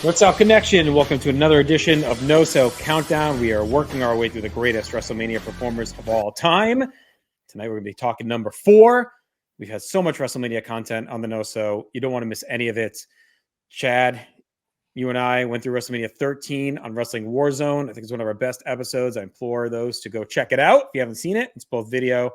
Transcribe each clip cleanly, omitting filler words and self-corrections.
What's up, Connection? Welcome to another edition of No Cell Countdown. We are working our way through the greatest WrestleMania performers of all time. Tonight we're going to be talking number 4. We've had so much WrestleMania content on the No So. You don't want to miss any of it. Chad, you and I went through WrestleMania 13 on Wrestling Warzone. I think it's one of our best episodes. I implore those to go check it out if you haven't seen it. It's both video,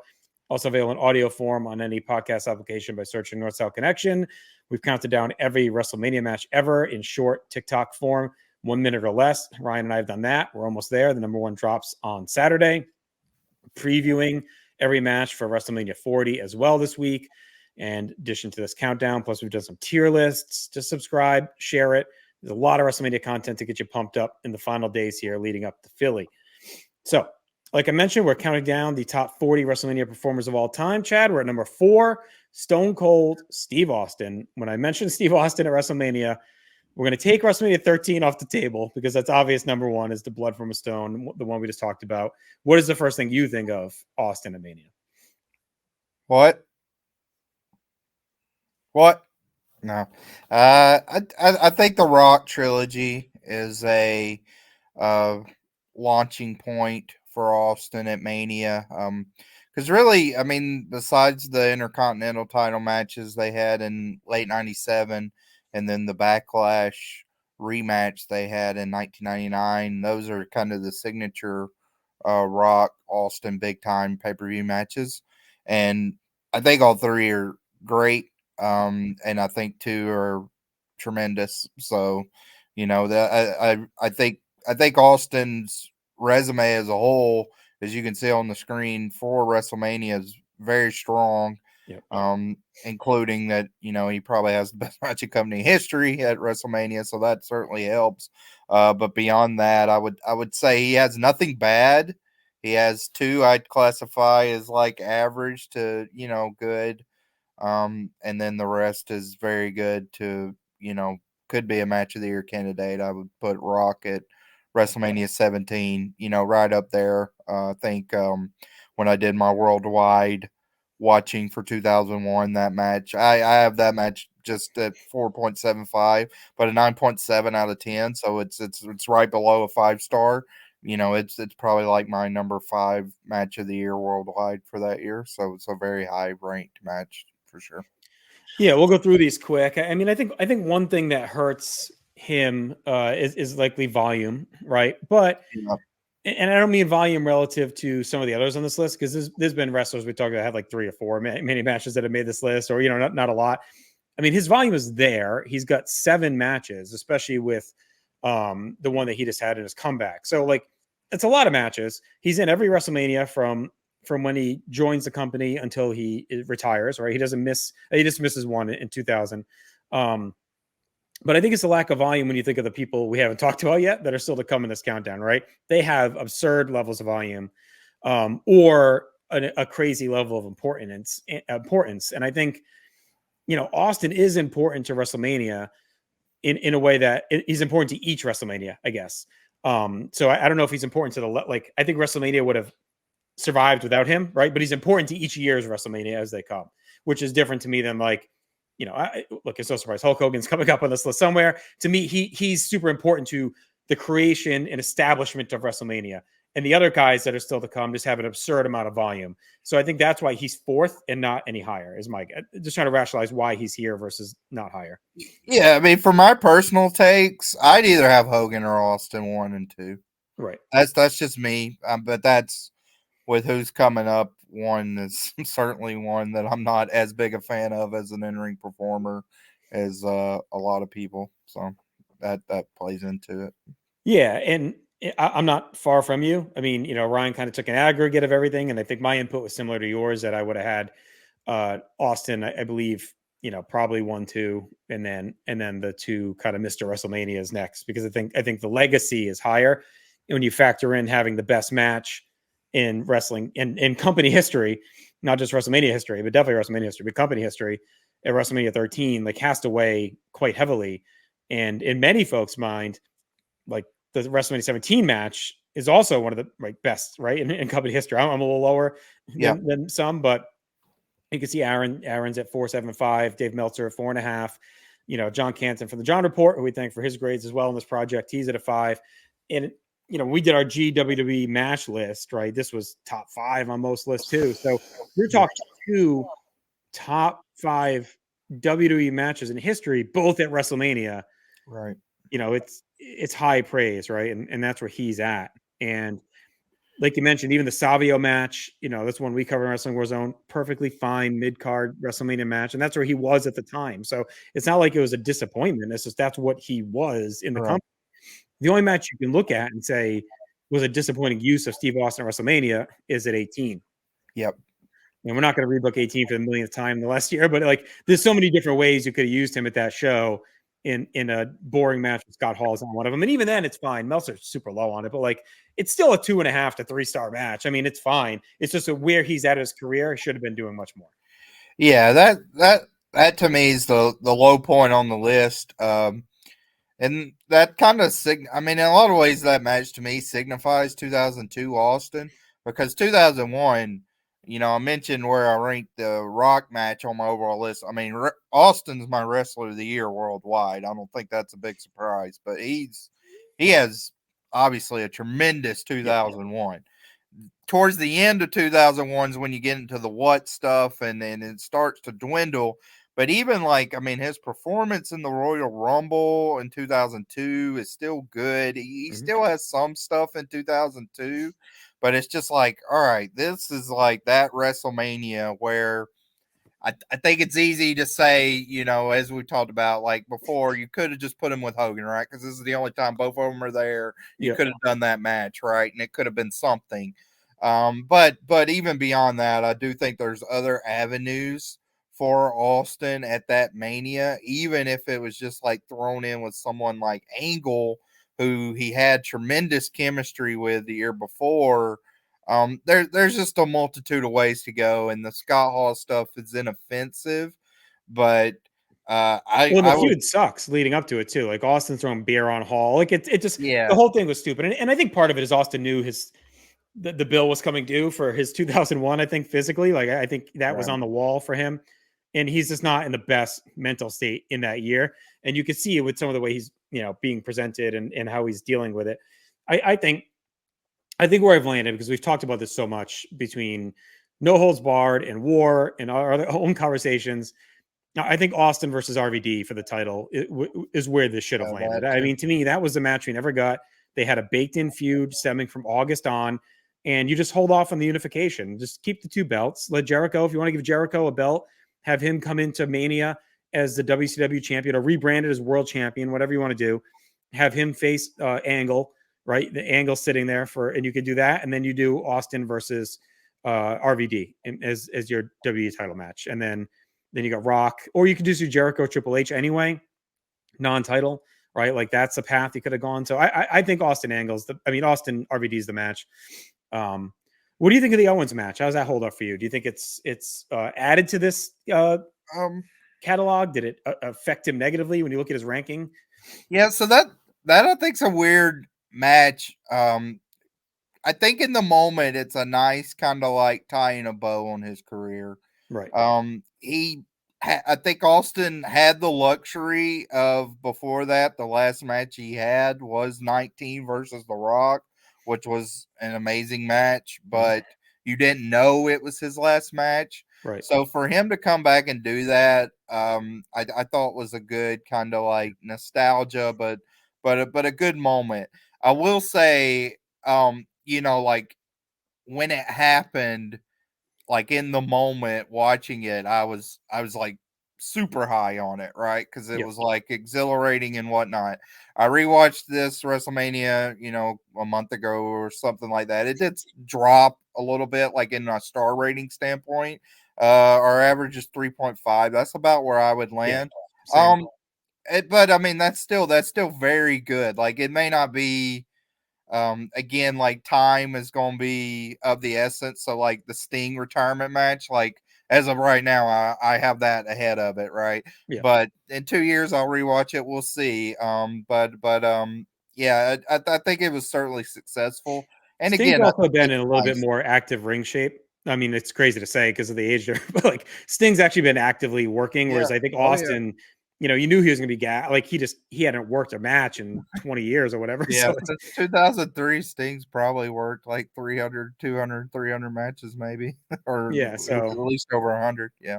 also available in audio form on any podcast application by searching North South Connection. We've counted down every WrestleMania match ever in short TikTok form, 1 minute or less. Ryan and I have done that. We're almost there. The number 1 drops on Saturday. Previewing every match for WrestleMania 40 as well this week. And in addition to this countdown, plus we've done some tier lists. Just subscribe, share it. There's a lot of WrestleMania content to get you pumped up in the final days here leading up to Philly. So, like I mentioned, we're counting down the top 40 WrestleMania performers of all time. Chad, we're at number 4, Stone Cold Steve Austin. When I mentioned Steve Austin at WrestleMania, we're going to take WrestleMania 13 off the table because that's obvious. Number 1 is the Blood from a Stone, the one we just talked about. What is the first thing you think of Austin at Mania? What? No. I think the Rock trilogy is a launching point for Austin at Mania. Because really, I mean, besides the Intercontinental title matches they had in late 97 and then the Backlash rematch they had in 1999, those are kind of the signature Rock Austin big time pay-per-view matches. And I think all 3 are great. And I think 2 are tremendous. So, you know, I think Austin's resume as a whole, as you can see on the screen for WrestleMania, is very strong. Yep. Including that, you know, he probably has the best match in company history at WrestleMania, so that certainly helps. But beyond that, I would say he has nothing bad. He has 2 I'd classify as like average to, you know, good. And then the rest is very good to, you know, could be a match of the year candidate. I would put Rock at WrestleMania 17, you know, right up there. I think when I did my worldwide watching for 2001, that match, I have that match just at 4.75, but a 9.7 out of 10. So it's right below a 5-star. You know, it's probably like my number 5 match of the year worldwide for that year. So it's a very high ranked match for sure. Yeah, we'll go through these quick. I mean, I think one thing that hurts him is likely volume, right? But Yeah. and I don't mean volume relative to some of the others on this list, because there's been wrestlers we talked about have like 3 or 4 many matches that have made this list, or, you know, not a lot. I mean, his volume is there. He's got 7 matches, especially with the one that he just had in his comeback. So, like, it's a lot of matches. He's in every WrestleMania from when he joins the company until he retires, right? He just misses one in 2000. But I think it's a lack of volume when you think of the people we haven't talked about yet that are still to come in this countdown, right? They have absurd levels of volume, or a crazy level of importance. And I think, you know, Austin is important to WrestleMania in a way that he's important to each WrestleMania, I guess. So I don't know if he's important to like, I think WrestleMania would have survived without him, right? But he's important to each year's WrestleMania as they come, which is different to me than, like, you know, look, it's no surprise Hulk Hogan's coming up on this list somewhere. To me, he's super important to the creation and establishment of WrestleMania. And the other guys that are still to come just have an absurd amount of volume. So I think that's why he's 4th and not any higher, is Mike. Just trying to rationalize why he's here versus not higher. Yeah, I mean, for my personal takes, I'd either have Hogan or Austin 1 and 2. Right. That's just me. But that's with who's coming up. One is certainly one that I'm not as big a fan of as an in-ring performer as a lot of people. So that plays into it. Yeah, and I'm not far from you. I mean, you know, Ryan kind of took an aggregate of everything, and I think my input was similar to yours, that I would have had Austin, I believe, you know, probably 1, 2, and then the 2 kind of Mr. WrestleManias next, because I think the legacy is higher when you factor in having the best match in wrestling in company history, not just WrestleMania history, but definitely WrestleMania history, but company history at WrestleMania 13, like, has to weigh quite heavily. And in many folks' mind, like, the WrestleMania 17 match is also one of the best, right, in company history. I'm a little lower than some, but you can see Aaron's at 4.75, Dave Meltzer at 4.5. John Canton from the John Report, who we thank for his grades as well in this project. He's at a 5. And, we did our GWE match list, right? This was top 5 on most lists too. So we're talking 2 top 5 WWE matches in history, both at WrestleMania. Right. It's high praise, right? And that's where he's at. And like you mentioned, even the Savio match, that's one we cover in Wrestling Warzone, perfectly fine mid-card WrestleMania match. And that's where he was at the time. So it's not like it was a disappointment. It's just that's what he was in the company. The only match you can look at and say was a disappointing use of Steve Austin at WrestleMania is at 18. Yep. And we're not going to rebook 18 for the millionth time the last year, but there's so many different ways you could have used him at that show in a boring match with Scott Hall is on one of them. And even then it's fine. Meltzer's super low on it, but it's still a 2.5 to 3-star match. I mean, it's fine. It's just where he's at his career. He should have been doing much more. Yeah. That to me is the low point on the list. And that kind of in a lot of ways, that match to me signifies 2002 Austin, because 2001, I mentioned where I ranked the Rock match on my overall list. I mean, Austin's my wrestler of the year worldwide. I don't think that's a big surprise, but he has obviously a tremendous 2001. Towards the end of 2001 is when you get into the what stuff, and then it starts to dwindle. But even his performance in the Royal Rumble in 2002 is still good. He still has some stuff in 2002, but it's just all right, this is that WrestleMania where I think it's easy to say, as we talked about before, you could have just put him with Hogan, right? Because this is the only time both of them are there. You could have done that match, right? And it could have been something. But even beyond that, I do think there's other avenues for Austin at that Mania, even if it was just thrown in with someone like Angle, who he had tremendous chemistry with the year before. There's just a multitude of ways to go, and the Scott Hall stuff is inoffensive, but the feud sucks leading up to it too. Austin throwing beer on Hall, it just the whole thing was stupid, and I think part of it is Austin knew the bill was coming due for his 2001. I think physically, I think that was on the wall for him. And he's just not in the best mental state in that year. And you can see it with some of the way he's, being presented and how he's dealing with it. I think where I've landed, because we've talked about this so much between No Holds Barred and War and our own conversations. Now, I think Austin versus RVD for the title is where this should have landed. I mean, to me, that was the match we never got. They had a baked-in feud stemming from August on, and you just hold off on the unification. Just keep the 2 belts. Let Jericho, if you want to give Jericho a belt, have him come into Mania as the WCW champion or rebranded as world champion, whatever you want to do. Have him face Angle, right? The Angle sitting there and you could do that. And then you do Austin versus RVD as your WWE title match. And then you got Rock, or you could just do Jericho Triple H anyway, non-title, right? That's the path you could have gone. So I think Austin Austin RVD is the match. What do you think of the Owens match? How's that hold up for you? Do you think it's added to this catalog? Did it affect him negatively when you look at his ranking? Yeah, so that I think's a weird match. I think in the moment it's a nice kind of tying a bow on his career. Right. I think Austin had the luxury of, before that, the last match he had was 19 versus The Rock, which was an amazing match, but you didn't know it was his last match. Right. So for him to come back and do that, I thought was a good kind of nostalgia, but a good moment. I will say, when it happened, in the moment watching it, I was super high on it, right? Because it was exhilarating and whatnot. I rewatched this WrestleMania, a month ago or something like that. It did drop a little bit, in a star rating standpoint. Our average is 3.5. That's about where I would land. But I mean, that's still very good. It may not be. Again, time is going to be of the essence. So the Sting retirement match, as of right now, I have that ahead of it, right? Yeah. But in 2 years, I'll rewatch it. We'll see. Yeah, I think it was certainly successful. And Sting's again, also been in a little bit more active ring shape. I mean, it's crazy to say because of the age there, but Sting's actually been actively working, whereas I think Austin you knew he was going to be like he hadn't worked a match in 20 years or whatever. Yeah, So since 2003, Sting's probably worked like 300, 200, 300 matches maybe, or yeah, so at least over 100. Yeah.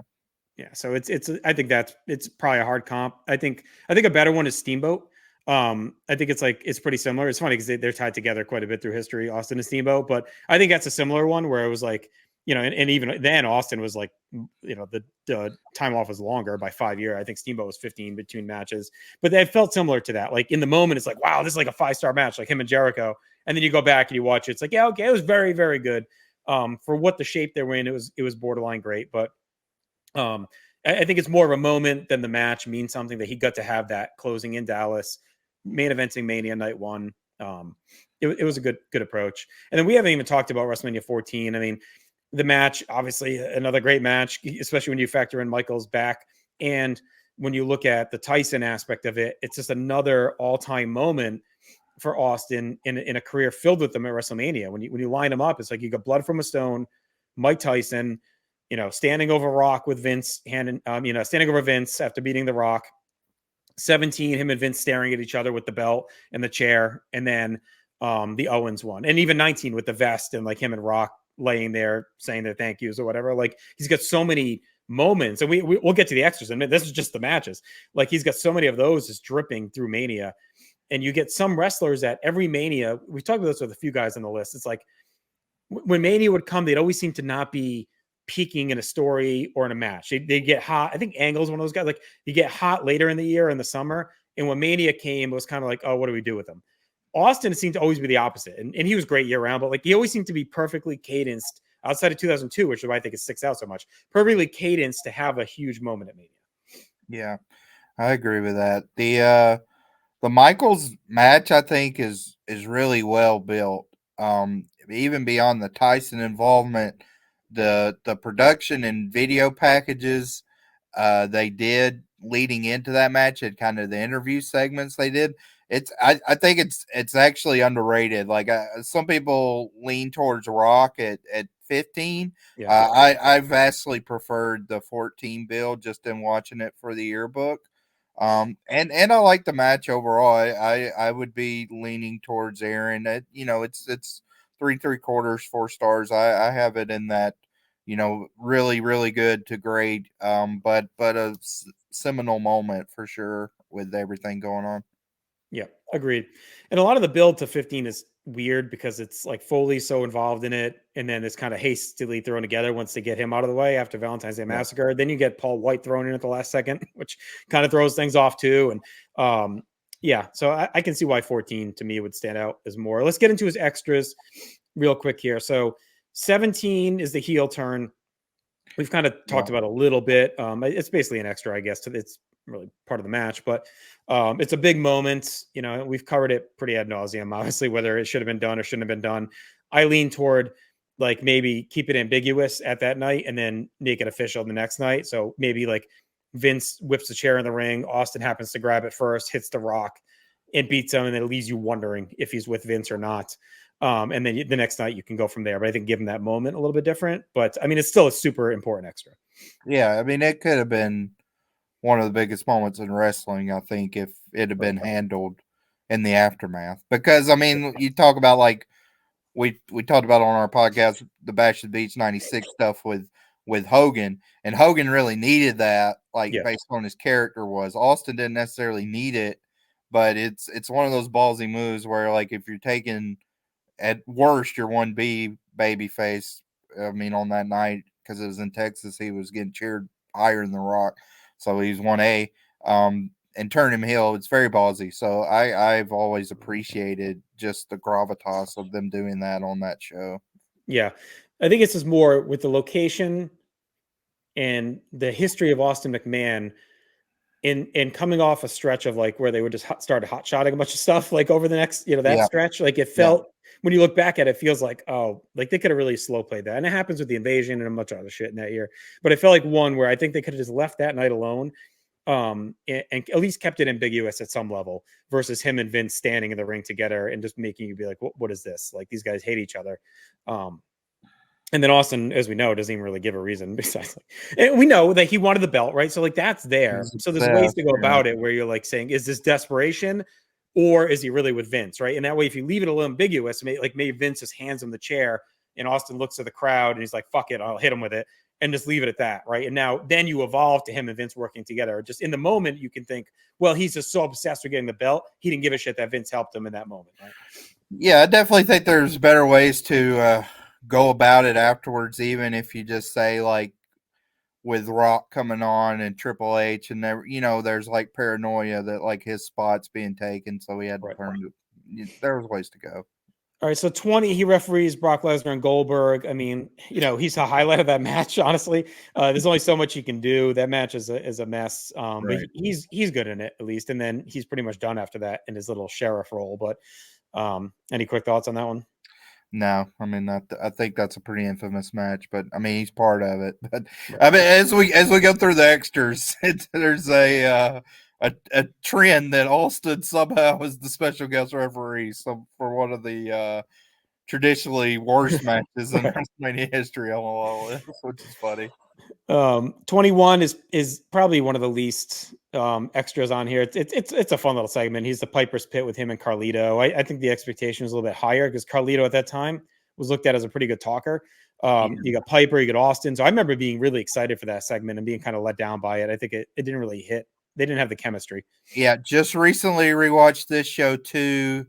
yeah, so it's I think it's probably a hard comp. I think a better one is Steamboat. I think it's pretty similar. It's funny because they're tied together quite a bit through history, Austin and Steamboat. But I think that's a similar one where it was like, and even then Austin was like, the time off was longer by 5 years. I think Steamboat was 15 between matches, but they felt similar to that. Like in the moment, it's like, wow, this is like a 5-star match, like him and Jericho. And then you go back and you watch it, it's like, yeah, okay, it was very, very good. For what the shape they were in, it was borderline great, but I think it's more of a moment than the match means something that he got to have that closing in Dallas, main eventing Mania night one. It was a good approach. And then we haven't even talked about WrestleMania 14. I mean, the match, obviously another great match, especially when you factor in Michael's back. And when you look at the Tyson aspect of it, it's just another all-time moment for Austin in a career filled with them at WrestleMania. When you line them up, it's like you got blood from a stone, Mike Tyson, standing over Rock with Vince, standing over Vince after beating the Rock. 17, him and Vince staring at each other with the belt and the chair, and then the Owens one, and even 19 with the vest and like him and Rock laying there saying their thank yous or whatever. Like he's got so many moments, and we'll get to the extras. I mean, this is just the matches. Like he's got so many of those just dripping through Mania, and you get some wrestlers at every Mania. We've talked about this with a few guys on the list. It's like when Mania would come, they'd always seem to not be peaking in a story or in a match. They get hot. I think Angle's one of those guys. Like you get hot later in the year in the summer, and when Mania came, it was kind of like, oh, what do we do with him? Austin seemed to always be the opposite, and he was great year round, but like he always seemed to be perfectly cadenced outside of 2002, which is why I think it sticks out so much. Perfectly cadenced to have a huge moment at Mania. Yeah, I agree with that. The Michaels match I think is really well built. Even beyond the Tyson involvement, the production and video packages they did leading into that match and kind of the interview segments they did. I think it's actually underrated. Like some people lean towards Rock at 15. Yeah. I vastly preferred the 14 build just in watching it for the yearbook. And I like the match overall. I would be leaning towards Aaron. It's 3 3/4, 4 stars. I have it in that, really really good to great. But a seminal moment for sure with everything going on. Yeah, agreed. And a lot of the build to 15 is weird because it's like Foley's so involved in it, and then it's kind of hastily thrown together once they get him out of the way after Valentine's Day Yeah. Massacre. Then you get Paul White thrown in at the last second, which kind of throws things off too. And yeah, so I can see why 14 to me would stand out as more. Let's get into his extras real quick here. So 17 is the heel turn. We've kind of talked Yeah. about a little bit. It's basically an extra, I guess. It's really part of the match, but it's a big moment. We've covered it pretty ad nauseum, obviously, whether it should have been done or shouldn't have been done. I lean toward like maybe keep it ambiguous at that night and then make it official the next night. So maybe like Vince whips the chair in the ring. Austin happens to grab it first, hits the Rock and beats him. And then it leaves you wondering if he's with Vince or not. And then the next night you can go from there. But I think give him that moment a little bit different. But I mean, it's still a super important extra. Yeah, I mean, it could have been one of the biggest moments in wrestling, I think, if it had been handled in the aftermath. Because I mean, you talk about like we talked about on our podcast the Bash of the Beach '96 stuff with Hogan, and Hogan really needed that, like Yeah. based on his character was. Austin didn't necessarily need it, but it's one of those ballsy moves where like if you're taking at worst your 1B baby face, I mean on that night because it was in Texas, he was getting cheered higher than the Rock, so he's 1A. And turn him heel, it's very ballsy. So I've always appreciated just the gravitas of them doing that on that show. Yeah. I think it's just more with the location and the history of Austin McMahon in coming off a stretch of like where they would just start hot shotting a bunch of stuff like over the next, that Yeah, stretch. Like it yeah, felt when you look back at it, feels like, oh, like they could have really slow played that. And it happens with the invasion and a bunch of other shit in that year. But it felt like one where I think they could have just left that night alone. And at least kept it ambiguous at some level versus him and Vince standing in the ring together and just making you be like, what is this? Like these guys hate each other. And then Austin, as we know, doesn't even really give a reason besides and we know that he wanted the belt, right? So like that's there. He's So there's ways obsessed, to go yeah. about it where you're like saying, is this desperation or is he really with Vince, right? And that way, if you leave it a little ambiguous, maybe Vince just hands him the chair and Austin looks at the crowd and he's like, fuck it, I'll hit him with it and just leave it at that, right? And now then you evolve to him and Vince working together. Just in the moment, you can think, well, he's just so obsessed with getting the belt, he didn't give a shit that Vince helped him in that moment, right? Yeah, I definitely think there's better ways to go about it afterwards, even if you just say like with Rock coming on and Triple H, and there, there's like paranoia that like his spot's being taken, so he had to turn to. There was ways to go. All right, so 20, he referees Brock Lesnar and Goldberg. I mean, he's a highlight of that match, honestly. There's only so much he can do. That match is a mess, but Right. he's good in it, at least. And then he's pretty much done after that in his little sheriff role. But any quick thoughts on that one? No, I mean, I think that's a pretty infamous match, but I mean, he's part of it. But I mean, as we go through the extras, there's a trend that Austin somehow is the special guest referee. So for one of the traditionally worst matches in WrestleMania history on all of this, which is funny. 21 is probably one of the least extras on here. It's a fun little segment. He's the Piper's Pit with him and Carlito. I think the expectation was a little bit higher because Carlito at that time was looked at as a pretty good talker. You got Piper, you got Austin. So I remember being really excited for that segment and being kind of let down by it. I think it didn't really hit. They didn't have the chemistry. Yeah, just recently rewatched this show too,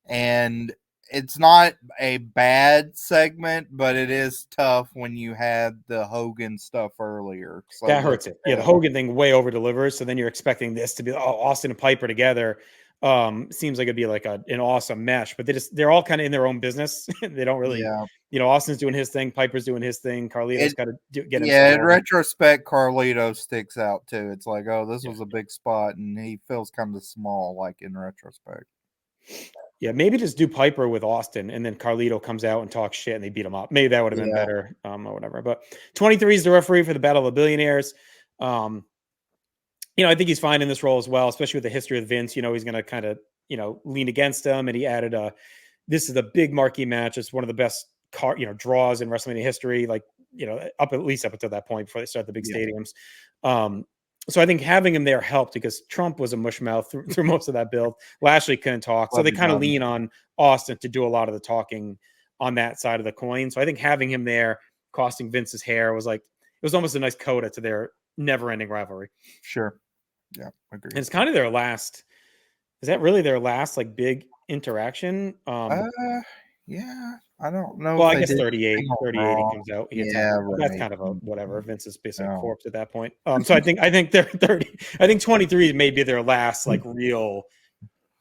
and it's not a bad segment, but it is tough when you had the Hogan stuff earlier. So that hurts it. Yeah, the Hogan thing way over delivers. So then you're expecting this to be Austin and Piper together. Seems like it'd be like an awesome mesh, but they're all kind of in their own business. They don't really, Austin's doing his thing, Piper's doing his thing, Carlito's got to get him. Yeah, in retrospect, Carlito sticks out too. It's like, oh, this was a big spot, and he feels kind of small, like in retrospect. Yeah, maybe just do Piper with Austin, and then Carlito comes out and talks shit, and they beat him up. Maybe that would have been better, or whatever. But 23 is the referee for the Battle of the Billionaires. I think he's fine in this role as well, especially with the history of Vince. He's going to kind of, lean against him, and he added this is a big marquee match. It's one of the best draws in WrestleMania history. Like, at least up until that point before they start the big stadiums. So I think having him there helped because Trump was a mushmouth through most of that build. Lashley couldn't talk. So they kind of lean on Austin to do a lot of the talking on that side of the coin. So I think having him there costing Vince's hair was like, it was almost a nice coda to their never ending rivalry. Sure. Yeah, agree. And it's kind of their last, is that really their last like big interaction? Yeah, I don't know. Well, I guess 38 he comes out. Right. That's kind of a whatever. Vince is basically a corpse at that point. So I think they're 30. I think 23 may be their last like real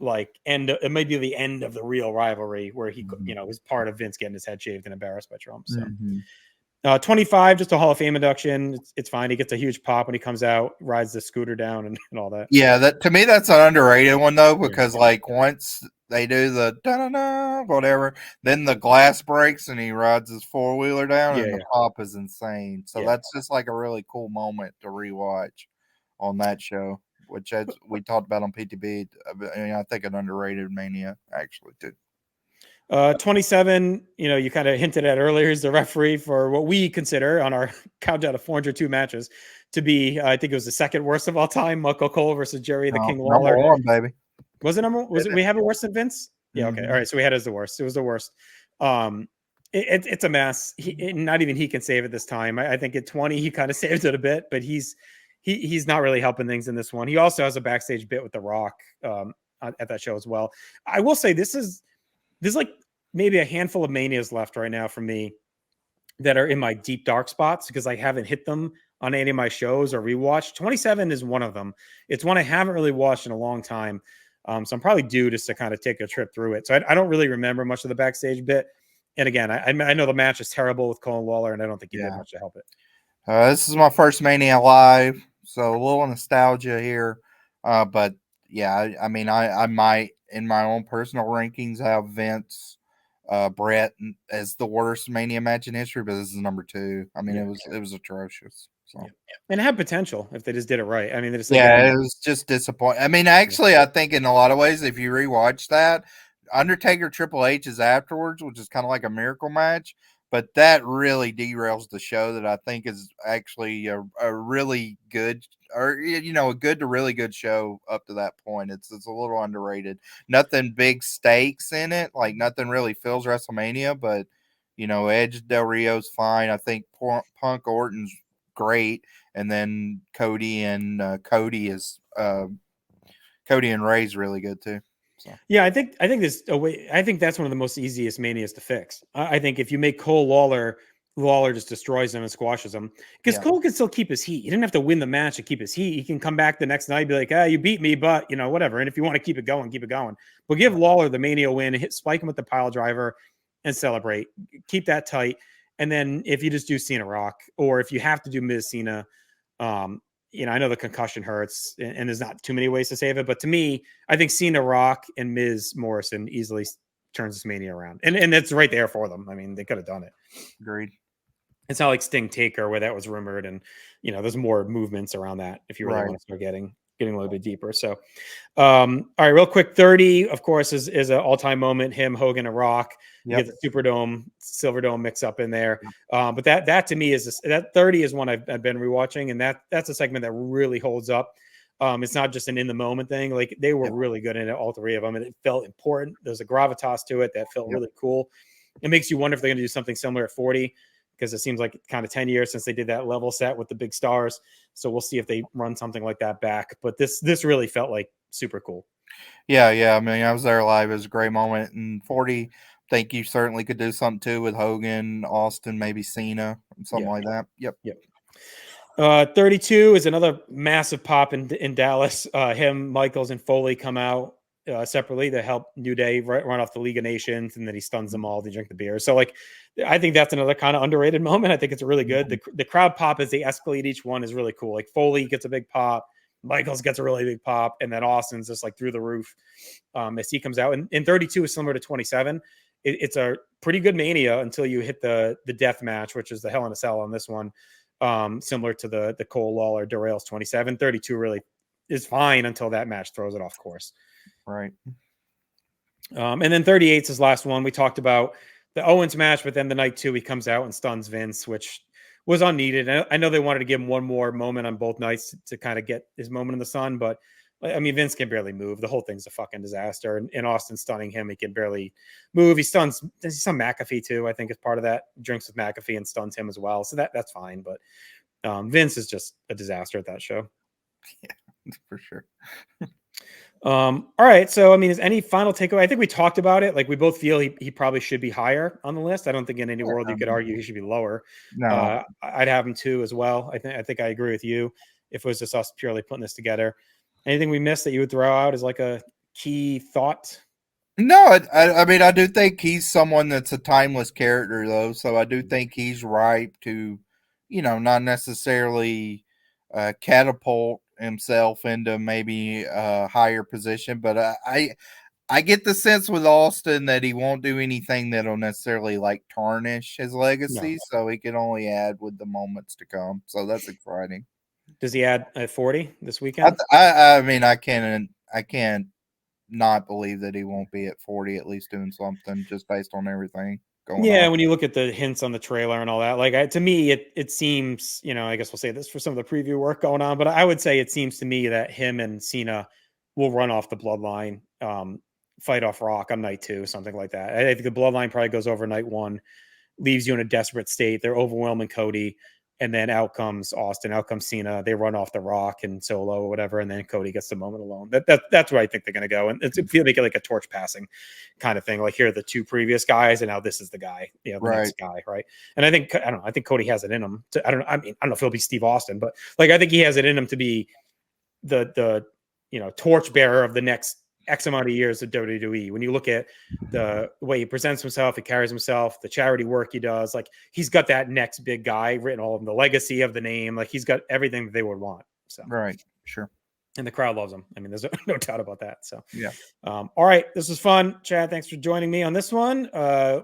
like end. It might be the end of the real rivalry where he was part of Vince getting his head shaved and embarrassed by Trump. So 25, just a Hall of Fame induction. It's fine. He gets a huge pop when he comes out, rides the scooter down and all that. Yeah, that to me that's an underrated one though, because like once they do the da-da-da, whatever, then the glass breaks and he rides his four-wheeler down and the pop is insane. So that's just like a really cool moment to rewatch on that show, which we talked about on PTB. I think an underrated Mania actually too. 27, you kind of hinted at earlier, is the referee for what we consider on our countdown of 402 matches to be, I think it was the second worst of all time, Michael Cole versus Jerry the King Lawler. Number one, baby. Was it number one? Was it? We have it worse than Vince? Yeah. Okay. All right. So we had it as the worst. It was the worst. It's a mess. Not even he can save it this time. I think at 20 he kind of saved it a bit, but he's not really helping things in this one. He also has a backstage bit with The Rock at that show as well. I will say this is like maybe a handful of Manias left right now for me that are in my deep dark spots because I haven't hit them on any of my shows or rewatched. 27 is one of them. It's one I haven't really watched in a long time. So I'm probably due just to kind of take a trip through it. So I don't really remember much of the backstage bit. And again, I know the match is terrible with Cole and Lawler, and I don't think he did much to help it. This is my first Mania live, so a little nostalgia here. But yeah, I mean, I might, in my own personal rankings, have Vince, Brett as the worst Mania match in history, but this is number 2. I mean, it was atrocious. So. And it had potential if they just did it right. I mean, it was just disappointing. I mean, actually, I think in a lot of ways, if you rewatch that, Undertaker Triple H is afterwards, which is kind of like a miracle match. but that really derails the show that I think is actually a really good, or a good to really good show up to that point. It's a little underrated. Nothing big stakes in it, like nothing really fills WrestleMania, but Edge Del Rio's fine. I think Punk Orton's great, and then Cody and Cody and Ray's really good too. So. Yeah, I think there's a way. I think that's one of the most easiest manias to fix. I think if you make Cole Lawler, Lawler just destroys him and squashes him, because Cole can still keep his heat. He didn't have to win the match to keep his heat. He can come back the next night and be like, you beat me, but whatever. And if you want to keep it going, keep it going. But give Lawler the Mania win, spike him with the pile driver, and celebrate. Keep that tight. And then if you just do Cena Rock, or if you have to do Miz Cena, I know the concussion hurts and there's not too many ways to save it, but to me, I think Cena Rock and Miz Morrison easily turns this Mania around. And it's right there for them. I mean, they could have done it. Agreed. It's not like Sting Taker where that was rumored, and there's more movements around that if you really want to start getting a little bit deeper. So all right, real quick, 30 of course is an all-time moment, him, Hogan, and Rock. You get the Superdome, Silverdome mix up in there. But that to me is that 30 is one I've been rewatching, and that's a segment that really holds up. It's not just an in the moment thing. Like, they were really good in it, all three of them, and it felt important. There's a gravitas to it that felt really cool. It makes you wonder if they're going to do something similar at 40, because it seems like kind of 10 years since they did that level set with the big stars. So we'll see if they run something like that back. But this really felt like super cool. Yeah. I mean, I was there live. It was a great moment. And 40, I think you certainly could do something too with Hogan, Austin, maybe Cena, something like that. Yep. 32 is another massive pop in Dallas. Him, Michaels, and Foley come out separately to help New Day run off the League of Nations, and then he stuns them all to drink the beer. So, like, I think that's another kind of underrated moment. I think it's really good. The crowd pop as they escalate each one is really cool. Like, Foley gets a big pop, Michaels gets a really big pop, and then Austin's just like through the roof as he comes out. And 32 is similar to 27. It's a pretty good Mania until you hit the death match, which is the Hell in a Cell on this one. Similar to the Cole Lawler derails 27. 32 really is fine until that match throws it off course. Right. And then 38 is his last one. We talked about the Owens match, but then the night 2, he comes out and stuns Vince, which was unneeded. I know they wanted to give him one more moment on both nights to kind of get his moment in the sun, but I mean, Vince can barely move. The whole thing's a fucking disaster. And Austin stunning him, he can barely move. He stuns McAfee too, I think, is part of that. Drinks with McAfee and stuns him as well. So that's fine. But Vince is just a disaster at that show. Yeah, for sure. All right. So, I mean, is any final takeaway? I think we talked about it. Like, we both feel he probably should be higher on the list. I don't think in any world you could argue he should be lower. No. I'd have him too as well. I think I agree with you if it was just us purely putting this together. Anything we missed that you would throw out as like a key thought? No, I mean, I do think he's someone that's a timeless character, though. So I do think he's ripe to, not necessarily catapult himself into maybe a higher position. But I get the sense with Austin that he won't do anything that'll necessarily like tarnish his legacy. No. So he can only add with the moments to come. So that's exciting. Does he add at 40 this weekend? I mean, I can't not believe that he won't be at 40 at least doing something just based on everything going on. When you look at the hints on the trailer and all that, like to me, it seems, I guess we'll say this for some of the preview work going on, but I would say it seems to me that him and Cena will run off the bloodline, fight off Rock on night 2, something like that. I think the bloodline probably goes over night 1, leaves you in a desperate state. They're overwhelming Cody. And then out comes Austin, out comes Cena. They run off the Rock and Solo or whatever, and then Cody gets the moment alone. That's where I think they're going to go, and it's make it like a torch passing kind of thing. Like, here are the 2 previous guys, and now this is the guy, the next guy, right? And I think Cody has it in him. I don't know if he'll be Steve Austin, but like I think he has it in him to be the torch bearer of the next X amount of years of WWE. When you look at the way he presents himself, he carries himself, the charity work he does, like he's got that next big guy written all of them, the legacy of the name, like he's got everything that they would want. So right, sure. And the crowd loves him. I mean, there's no doubt about that. So, Yeah. all right. This was fun. Chad, thanks for joining me on this one.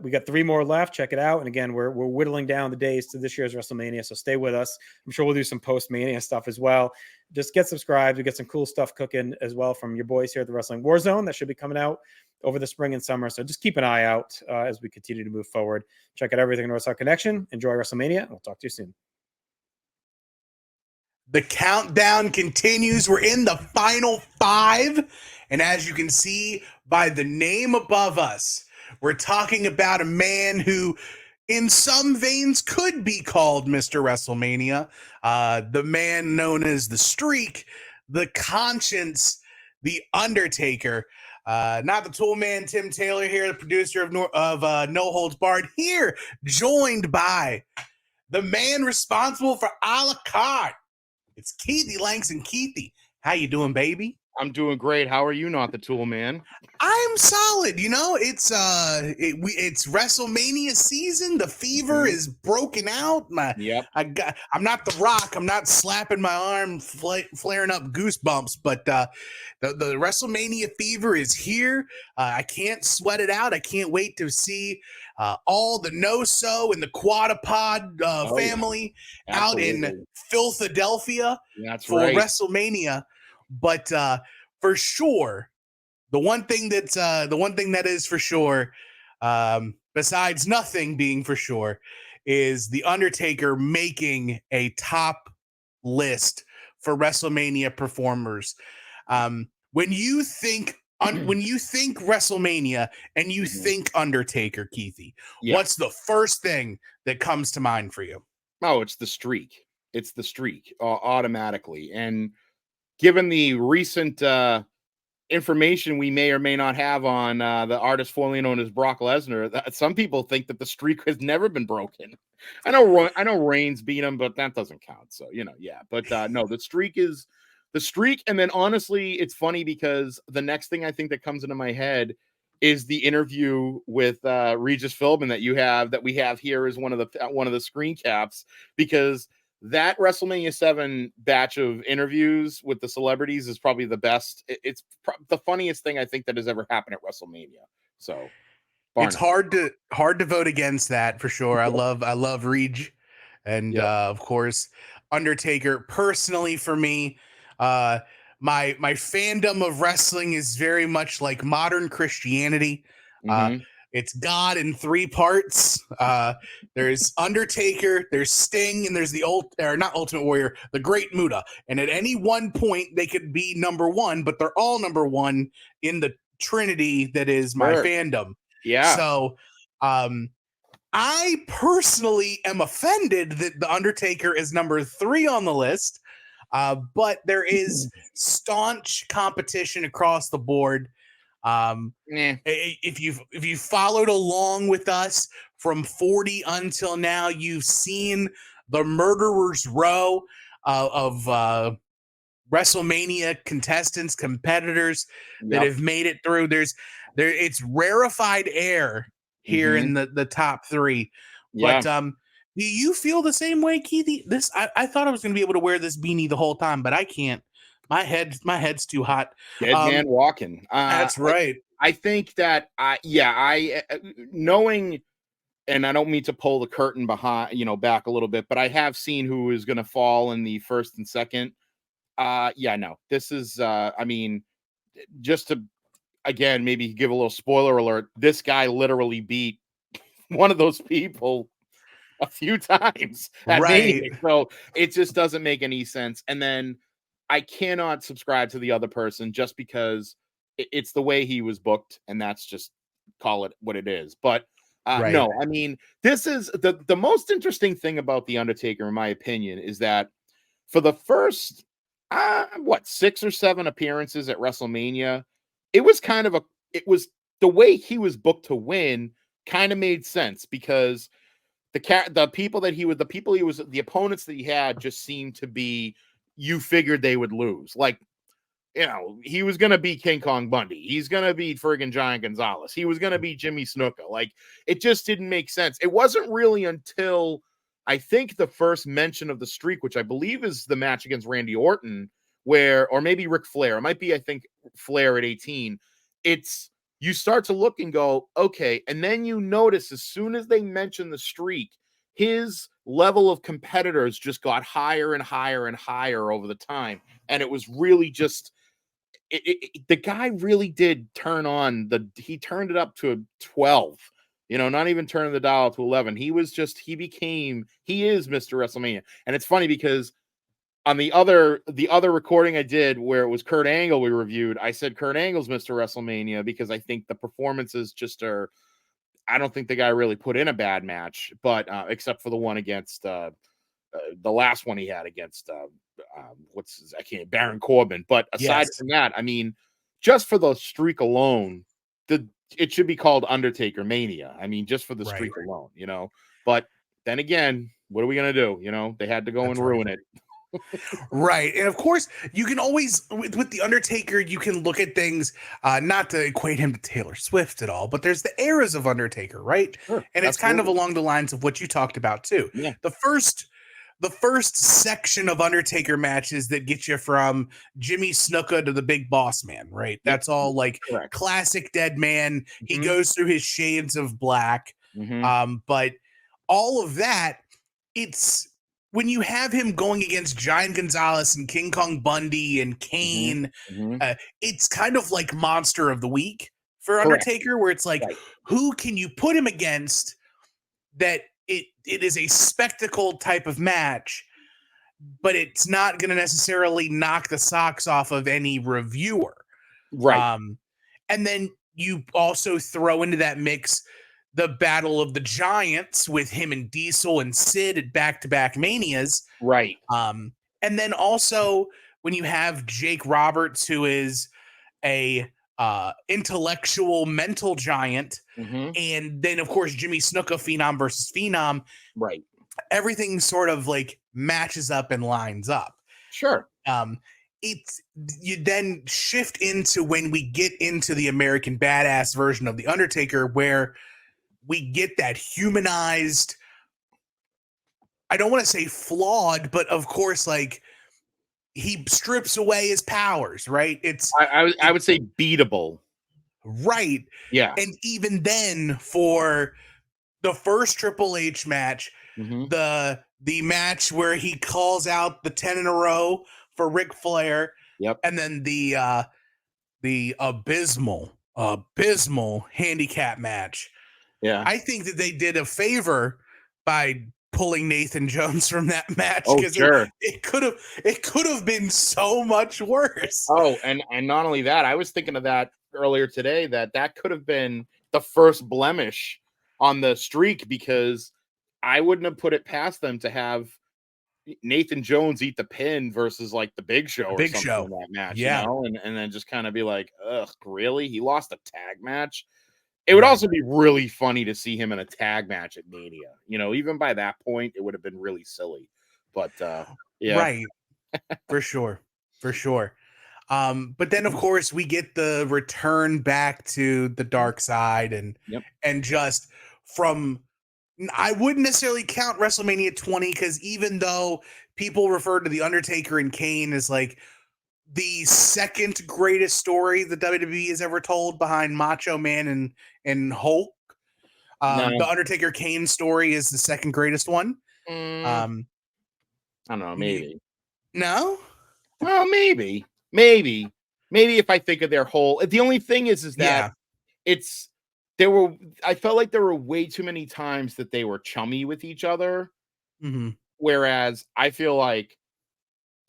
We got 3 more left. Check it out. And again, we're whittling down the days to this year's WrestleMania. So stay with us. I'm sure we'll do some post-Mania stuff as well. Just get subscribed. We get some cool stuff cooking as well from your boys here at the Wrestling Warzone that should be coming out over the spring and summer. So just keep an eye out as we continue to move forward. Check out everything on North South Connection. Enjoy WrestleMania. And we'll talk to you soon. The countdown continues. We're in the final 5. And as you can see by the name above us, we're talking about a man who, in some veins, could be called Mr. WrestleMania. The man known as the Streak, the Conscience, the Undertaker. Not the tool man, Tim Taylor here, the producer of No Holds Barred, here, joined by the man responsible for A La Carte. It's Keithie, Langston. Keithie, how you doing, baby? I'm doing great. How are you, not the tool man? I'm solid. You know, it's WrestleMania season. The fever is broken out. I'm not The Rock. I'm not slapping my arm, flaring up goosebumps. But the WrestleMania fever is here. I can't sweat it out. I can't wait to see all the No-So and the Quadapod family out in Philadelphia for WrestleMania. But for sure, the one thing that is for sure, besides nothing being for sure, is the Undertaker making a top list for WrestleMania performers. When you think WrestleMania and you think Undertaker, Keithie, what's the first thing that comes to mind for you? Oh, it's the Streak. It's the Streak automatically. And given the recent information we may or may not have on the artist formerly known as Brock Lesnar, some people think that the streak has never been broken. I know Reigns beat him, but that doesn't count. So, yeah. But no, the streak is the Streak. And then honestly, it's funny because the next thing I think that comes into my head is the interview with Regis Philbin that we have here as one of the screen caps, because that WrestleMania 7 batch of interviews with the celebrities is probably the best. It's the funniest thing I think that has ever happened at WrestleMania. So it's hard to vote against that for sure. I love Reg, and of course Undertaker. Personally, for me, my fandom of wrestling is very much like modern Christianity. It's God in 3 parts. There's Undertaker, there's Sting, and there's not Ultimate Warrior, the Great Muta. And at any one point, they could be number 1, but they're all number 1 in the trinity that is my fandom. Yeah. So, I personally am offended that the Undertaker is number 3 on the list. But there is staunch competition across the board. If you followed along with us from 40 until now, you've seen the murderer's row of WrestleMania contestants, competitors that have made it through. It's rarefied air here in the top 3. But do you feel the same way, Keithie? I thought I was going to be able to wear this beanie the whole time, but I can't. My head's too hot. Dead man walking. That's right. I think that I knowing, and I don't mean to pull the curtain back a little bit, but I have seen who is going to fall in the first and second. No, this is just to again maybe give a little spoiler alert. This guy literally beat one of those people a few times at Mania, so it just doesn't make any sense. And then I cannot subscribe to the other person just because it's the way he was booked, and that's just call it what it is. But no, I mean, this is the most interesting thing about the Undertaker, in my opinion, is that for the first 6 or 7 appearances at WrestleMania, it was the way he was booked to win kind of made sense, because the opponents that he had just seemed to be, you figured they would lose. Like, he was going to beat King Kong Bundy. He's going to beat friggin' Giant Gonzalez. He was going to beat Jimmy Snuka. Like, it just didn't make sense. It wasn't really until I think the first mention of the streak, which I believe is the match against Randy Orton, or maybe Ric Flair. It might be, I think, Flair at 18. It's, you start to look and go, okay. And then you notice as soon as they mention the streak, his level of competitors just got higher and higher and higher over the time. And it was really just, the guy really did turn on he turned it up to a 12, not even turning the dial to 11. He is Mr. WrestleMania. And it's funny because on the other recording I did where it was Kurt Angle we reviewed, I said Kurt Angle's Mr. WrestleMania because I think the performances just are, I don't think the guy really put in a bad match, but except for the one against the last one he had against Baron Corbin. But aside from that, I mean, just for the streak alone, it should be called Undertaker Mania. I mean, just for the streak alone, But then again, what are we gonna do? They had to go and ruin it. Right. And of course, you can always, with the Undertaker, you can look at things, not to equate him to Taylor Swift at all, but there's the eras of Undertaker, right? Sure, and it's kind of along the lines of what you talked about too. Yeah. The first section of Undertaker matches that get you from Jimmy Snuka to the Big Boss Man, right? That's all like classic dead man. He goes through his shades of black. But all of that, it's, when you have him going against Giant Gonzalez and King Kong Bundy and Kane, it's kind of like Monster of the Week for Undertaker, where it's like, who can you put him against that it is a spectacle type of match, but it's not going to necessarily knock the socks off of any reviewer. Right. And then you also throw into that mix the Battle of the Giants with him and Diesel and Sid at back-to-back Manias. Right. And then also when you have Jake Roberts, who is a intellectual mental giant, and then of course Jimmy Snuka, Phenom versus Phenom. Right. Everything sort of like matches up and lines up. Sure. You then shift into when we get into the American Badass version of The Undertaker, where we get that humanized, I don't want to say flawed, but of course, like, he strips away his powers, right? I would say beatable. Right. Yeah. And even then, for the first Triple H match, the match where he calls out the 10 in a row for Ric Flair. Yep. And then the abysmal handicap match. Yeah. I think that they did a favor by pulling Nathan Jones from that match. Oh, sure. It could have been so much worse. Oh, and not only that, I was thinking of that earlier today, that could have been the first blemish on the streak, because I wouldn't have put it past them to have Nathan Jones eat the pin versus like the Big Show or something in that match, and then just kind of be like, ugh, really? He lost a tag match? It would also be really funny to see him in a tag match at Mania. Even by that point, it would have been really silly. But yeah. Right. For sure. But then of course we get the return back to the dark side and just from, I wouldn't necessarily count WrestleMania 20, because even though people refer to The Undertaker and Kane as like the second greatest story the WWE has ever told behind Macho Man and Hulk, the Undertaker Kane story is the second greatest one. I don't know, maybe. No? Well, maybe if I think of their whole, the only thing is that I felt like there were way too many times that they were chummy with each other. Whereas I feel like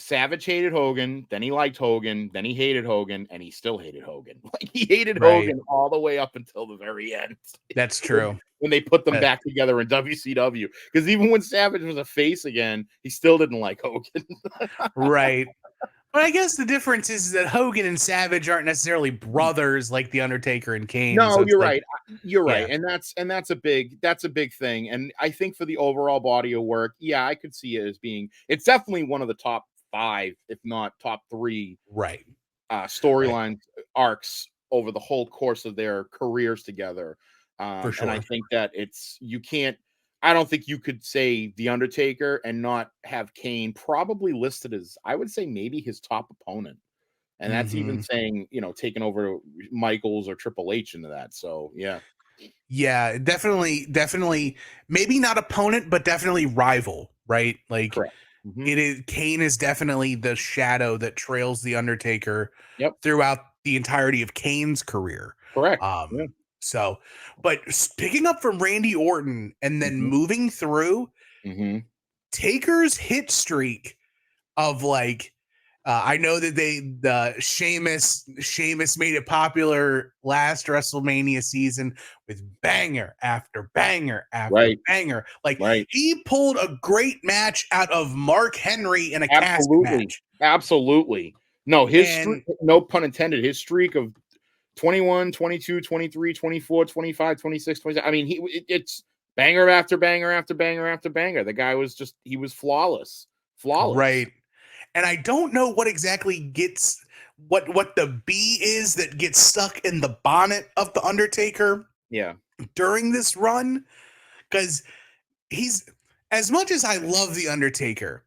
Savage hated Hogan, then he liked Hogan, then he hated Hogan, and he still hated Hogan. Like, he hated Hogan all the way up until the very end. That's true. When they put them back together in WCW. Because even when Savage was a face again, he still didn't like Hogan. Right. But I guess the difference is that Hogan and Savage aren't necessarily brothers like The Undertaker and Kane. No, so you're right. You're right. And that's a big thing. And I think for the overall body of work, I could see it as being, it's definitely one of the top 5, if not top 3, storyline arcs over the whole course of their careers together. For sure. And I think that you can't, I don't think you could say The Undertaker and not have Kane probably listed as, I would say, maybe his top opponent. And that's even saying, taking over Michaels or Triple H into that. So, yeah. Yeah, definitely. Maybe not opponent, but definitely rival, right? Like, correct. Mm-hmm. It is Kane is definitely the shadow that trails the Undertaker throughout the entirety of Kane's career. Correct. So, but picking up from Randy Orton and then moving through Taker's hit streak of like, I know that the Sheamus made it popular last WrestleMania season with banger after banger after banger. Like he pulled a great match out of Mark Henry in a casket match. Absolutely. No, streak, no pun intended, his streak of 21, 22, 23, 24, 25, 26, 27. I mean, it's banger after banger after banger after banger. The guy was he was flawless. Right. And I don't know what exactly gets what the bee is that gets stuck in the bonnet of the Undertaker. Yeah. During this run, because he's, as much as I love the Undertaker,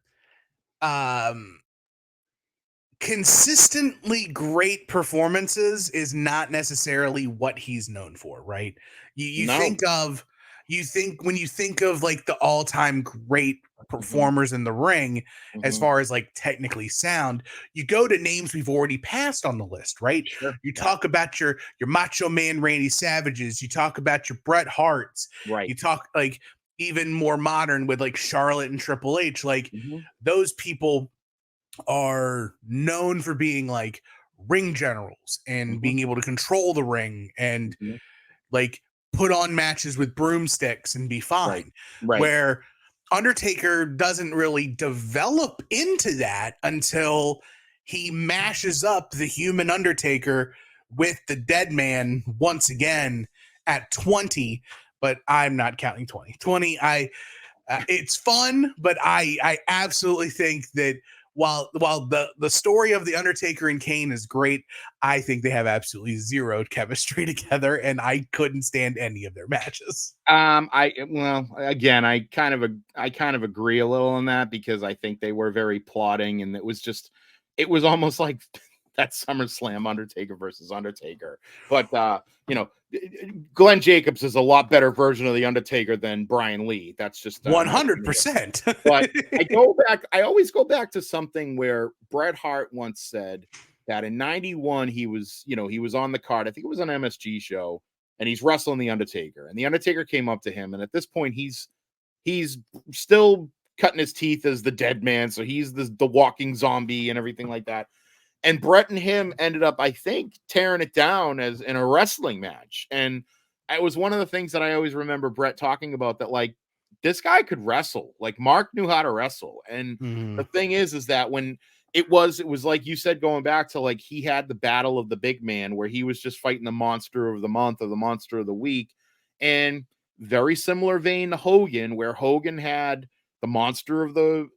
consistently great performances is not necessarily what he's known for, right? You when you think of like the all-time great performers in the ring, as far as like technically sound, you go to names we've already passed on the list, right? Sure. You talk about your Macho Man Randy Savages, you talk about your Bret Harts, right? You talk like even more modern with like Charlotte and Triple H, like those people are known for being like ring generals and being able to control the ring and like put on matches with broomsticks and be fine. Right. Where Undertaker doesn't really develop into that until he mashes up the human Undertaker with the dead man once again at 20, but I'm not counting 20. 20, it's fun, but I absolutely think that while the story of the Undertaker and Kane is great, I think they have absolutely zero chemistry together, and I couldn't stand any of their matches. I kind of agree a little on that, because I think they were very plotting, and it was almost like that SummerSlam Undertaker versus Undertaker. But Glenn Jacobs is a lot better version of the Undertaker than Brian Lee. That's just 100%. But I always go back to something where Bret Hart once said that in 91 he was on the card. I think it was an MSG show, and he's wrestling the Undertaker, and the Undertaker came up to him, and at this point he's still cutting his teeth as the dead man, so he's the walking zombie and everything like that. And Bret and him ended up, I think, tearing it down as in a wrestling match. And it was one of the things that I always remember Bret talking about, that like, this guy could wrestle. Like, Mark knew how to wrestle. And the thing is that when it was like you said, going back to like, he had the battle of the big man where he was just fighting the monster of the month or the monster of the week. And very similar vein to Hogan, where Hogan had the monster of the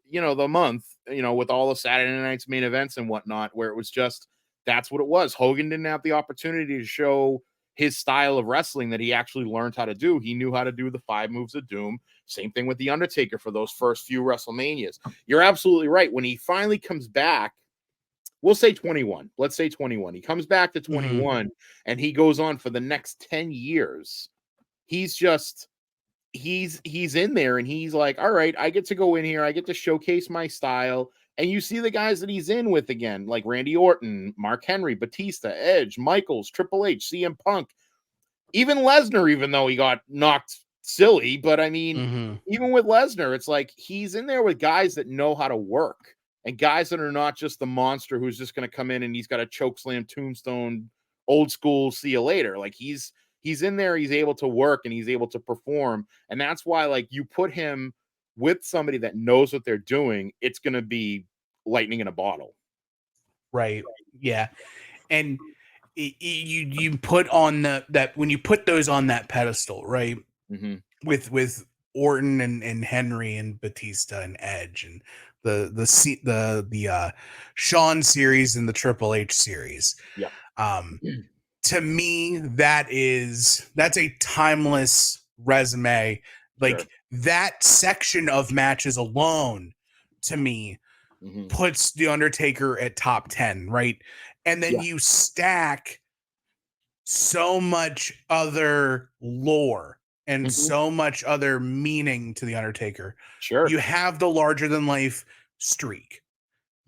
month, with all the Saturday night's main events and whatnot, where it was just, that's what it was. Hogan didn't have the opportunity to show his style of wrestling that he actually learned how to do. He knew how to do the 5 moves of doom. Same thing with the Undertaker for those first few WrestleManias. You're absolutely right. When he finally comes back, we'll say 21. Let's say 21. He comes back to 21 and he goes on for the next 10 years. He's in there and he's like, all right, I get to go in here. I get to showcase my style. And you see the guys that he's in with again, like Randy Orton, Mark Henry, Batista, Edge, Michaels, Triple H, CM Punk, even Lesnar, even though he got knocked silly. But I mean, even with Lesnar, it's like he's in there with guys that know how to work, and guys that are not just the monster who's just going to come in and he's got a chokeslam, tombstone, old school, see you later. Like he's in there, he's able to work and he's able to perform. And that's why, like, you put him with somebody that knows what they're doing, it's going to be lightning in a bottle. Right. Yeah. And you put on that when you put those on that pedestal, right? With Orton and Henry and Batista and Edge and the Shawn series and the Triple H series. Yeah. To me, that's a timeless resume. Like, that section of matches alone, to me, puts The Undertaker at top 10, right? And then you stack so much other lore and so much other meaning to The Undertaker. Sure. You have the larger than life streak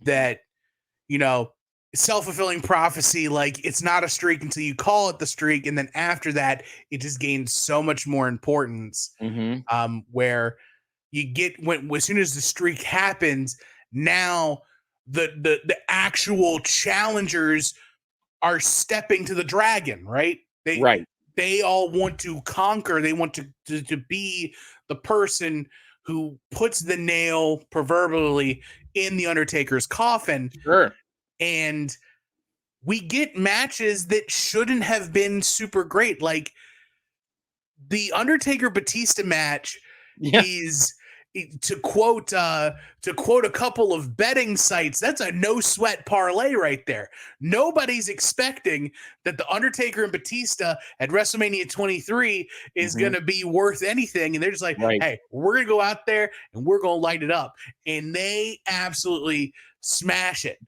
that, you know, self-fulfilling prophecy, like it's not a streak until you call it the streak, and then after that it just gains so much more importance. Where you get when as soon as the streak happens, now the actual challengers are stepping to the dragon, right? They all want to conquer. They want to be the person who puts the nail proverbially in the Undertaker's coffin. Sure. And we get matches that shouldn't have been super great. Like the Undertaker Batista match is, to quote a couple of betting sites, that's a no sweat parlay right there. Nobody's expecting that the Undertaker and Batista at WrestleMania 23 is going to be worth anything. And they're just like, hey, we're going to go out there and we're going to light it up. And they absolutely smash it.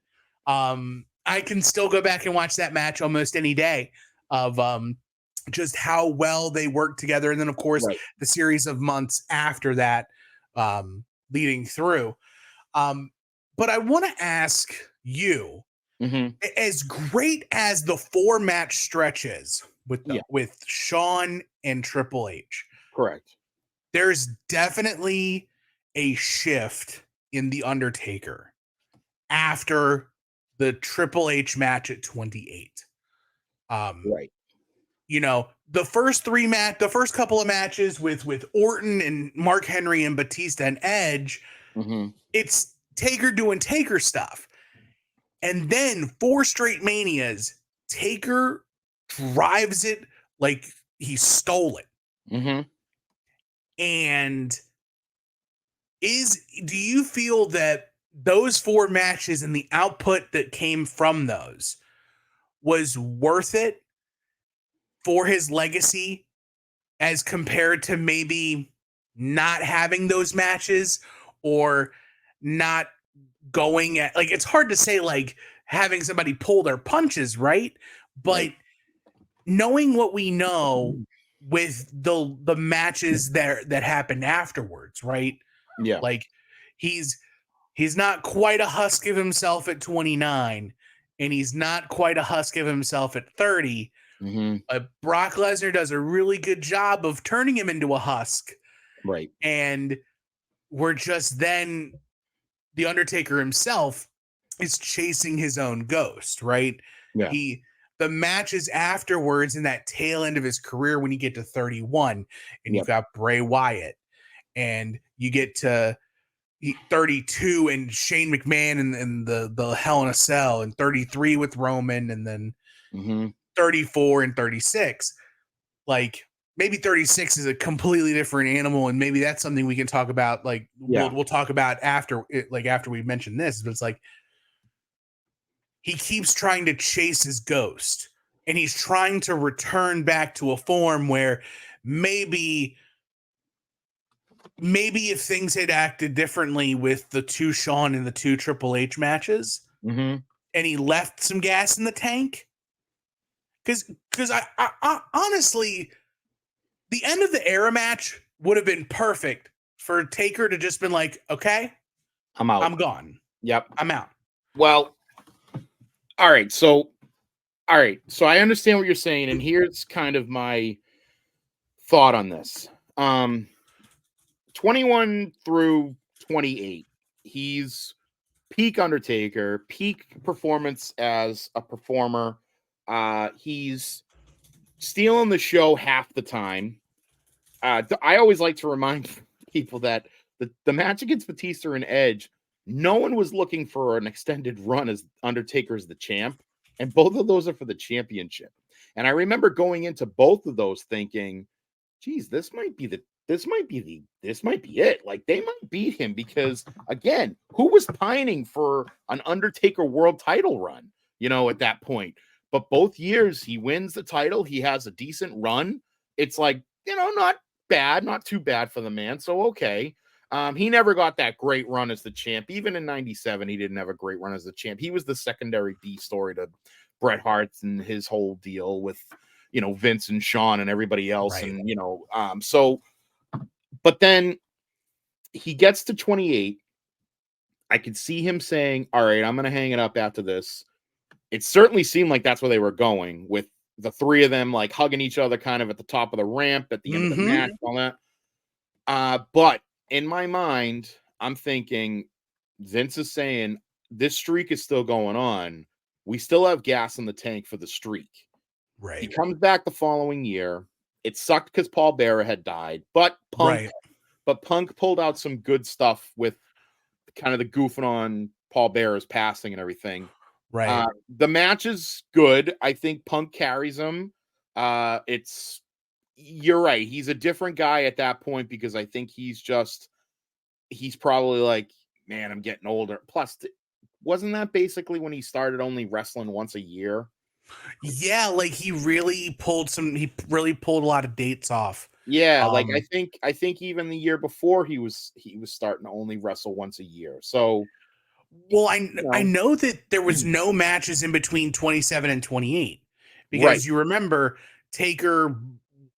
I can still go back and watch that match almost any day of just how well they work together. And then, of course, the series of months after that leading through. But I want to ask you, as great as the 4-match stretch is with Shawn and Triple H, correct, there's definitely a shift in the Undertaker after the Triple H match at 28. You know, the first couple of matches with Orton and Mark Henry and Batista and Edge, it's Taker doing Taker stuff. And then 4 straight Manias, Taker drives it like he stole it. And do you feel that those 4 matches and the output that came from those was worth it for his legacy as compared to maybe not having those matches or not going at, like, it's hard to say, like, having somebody pull their punches, right? But knowing what we know with the matches that happened afterwards, right? Like he's not quite a husk of himself at 29, and he's not quite a husk of himself at 30. Brock Lesnar does a really good job of turning him into a husk. And we're just then the Undertaker himself is chasing his own ghost, right? The matches afterwards in that tail end of his career, when you get to 31 and you've got Bray Wyatt and you get to 32 and Shane McMahon and the Hell in a Cell, and 33 with Roman, and then 34 and 36. Like, maybe 36 is a completely different animal, and maybe that's something we can talk about. Like, we'll talk about after we mention this. But it's like he keeps trying to chase his ghost, and he's trying to return back to a form where maybe if things had acted differently with the 2 Shawn and the 2 Triple H matches, and he left some gas in the tank. Because I honestly, the end of the era match would have been perfect for Taker to just been like, okay, I'm out. I'm gone. I'm out. Well, all right. So I understand what you're saying, and here's kind of my thought on this. 21 through 28, he's peak Undertaker, peak performance as a performer. He's stealing the show half the time. I always like to remind people that the match against Batista and Edge, no one was looking for an extended run as Undertaker as the champ, and both of those are for the championship. And I remember going into both of those thinking, geez, this might be it. Like, they might beat him, because again, who was pining for an Undertaker world title run, at that point? But both years he wins the title, he has a decent run. It's like, not bad, not too bad for the man. So okay. He never got that great run as the champ. Even in 97, he didn't have a great run as the champ. He was the secondary B story to Bret Hart and his whole deal with, Vince and Shawn and everybody else. Right. And, but then he gets to 28. I could see him saying, all right, I'm going to hang it up after this. It certainly seemed like that's where they were going, with the three of them like hugging each other kind of at the top of the ramp at the end of the match, all that. But in my mind, I'm thinking Vince is saying this streak is still going on. We still have gas in the tank for the streak. Right. He comes back the following year. It sucked because Paul Bearer had died, but Punk pulled out some good stuff with kind of the goofing on Paul Bearer's passing and everything. Right. The match is good. I think Punk carries him. You're right. He's a different guy at that point because I think he's probably like, man, I'm getting older. Plus, wasn't that basically when he started only wrestling once a year? Yeah, like he really pulled a lot of dates off. Yeah, like I think even the year before he was starting to only wrestle once a year. So, well, I know that there was no matches in between 27 and 28 because you remember Taker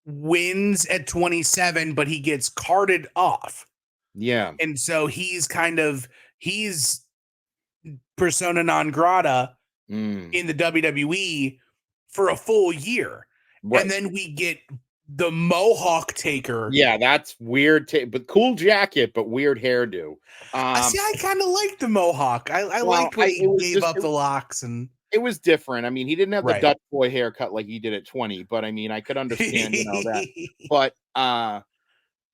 wins at 27, but he gets carted off. Yeah. And so he's persona non grata in the WWE for a full year. Right. And then we get the Mohawk Taker. Yeah, that's weird. But cool jacket, but weird hairdo. See, I kind of like the Mohawk. I liked when he gave up the locks, and it was different. I mean, he didn't have the Dutch boy haircut like he did at 20, but I mean, I could understand, that. But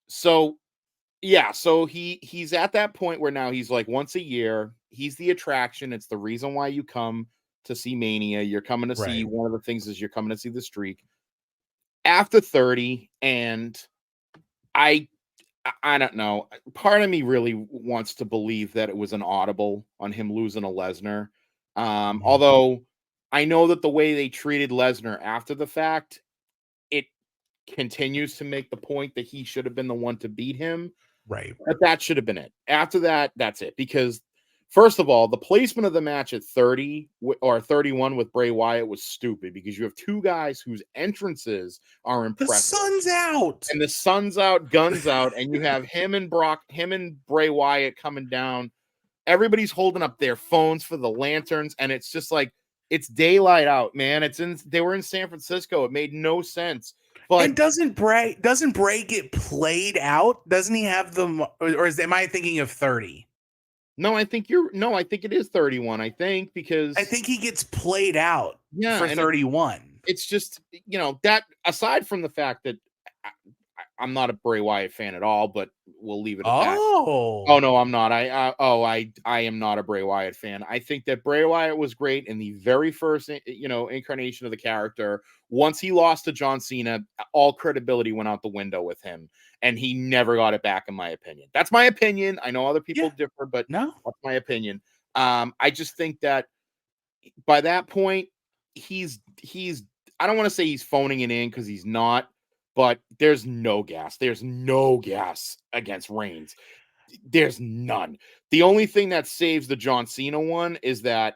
so he's at that point where now he's like once a year, he's the attraction. It's the reason why you come to see Mania. You're coming to see, one of the things is you're coming to see the streak. After 30, and I don't know. Part of me really wants to believe that it was an audible on him losing a Lesnar. Although I know that the way they treated Lesnar after the fact, it continues to make the point that he should have been the one to beat him. Right. But that should have been it. After that, that's it. Because first of all, the placement of the match at 30 or 31 with Bray Wyatt was stupid because you have two guys whose entrances are impressive. The sun's out. And the sun's out, guns out, and you have him and Bray Wyatt coming down. Everybody's holding up their phones for the lanterns, and it's just like it's daylight out, man. They were in San Francisco. It made no sense. But and doesn't Bray get played out? Doesn't he have them, or am I thinking of 30? No, I think it is 31. I think because I think he gets played out for 31. It's just, that aside from the fact that I'm not a Bray Wyatt fan at all, but we'll leave it at that. Oh no, I'm not. I am not a Bray Wyatt fan. I think that Bray Wyatt was great in the very first, incarnation of the character. Once he lost to John Cena, all credibility went out the window with him, and he never got it back, in my opinion. That's my opinion. I know other people differ, but no, that's my opinion. I just think that by that point, he's. I don't want to say he's phoning it in because he's not. But there's no gas. There's no gas against Reigns. There's none. The only thing that saves the John Cena one is it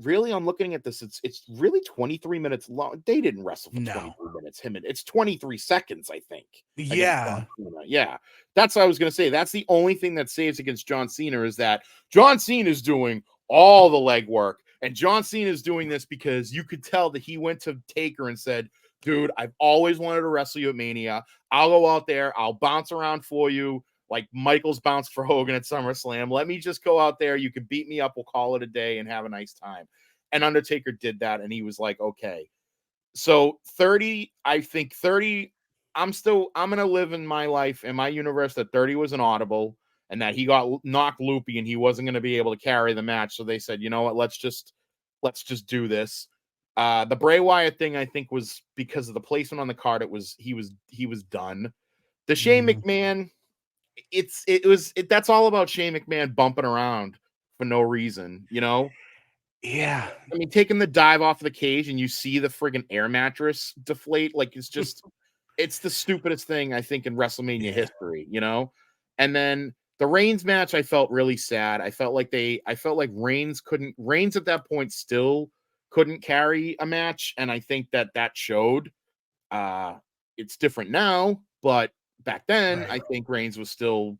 really? I'm looking at this. It's really 23 minutes long. They didn't wrestle for 23 minutes. It's 23 seconds, I think. Yeah. Yeah. That's what I was going to say. That's the only thing that saves against John Cena is that John Cena is doing all the legwork. And John Cena is doing this because you could tell that he went to Taker and said, dude, I've always wanted to wrestle you at Mania. I'll go out there. I'll bounce around for you like Michaels bounced for Hogan at SummerSlam. Let me just go out there. You can beat me up. We'll call it a day and have a nice time. And Undertaker did that, and he was like, okay. So 30, I think 30, I'm going to live in my life, in my universe, that 30 was an audible and that he got knocked loopy and he wasn't going to be able to carry the match. So they said, you know what, let's just do this. The Bray Wyatt thing, I think, was because of the placement on the card. He was done. The Shane McMahon, that's all about Shane McMahon bumping around for no reason, Yeah. I mean, taking the dive off the cage and you see the friggin' air mattress deflate, like it's just it's the stupidest thing I think in WrestleMania history, you know? And then the Reigns match, I felt really sad. I felt like Reigns at that point still couldn't carry a match. And I think that showed. It's different now, but back then, I think Reigns was still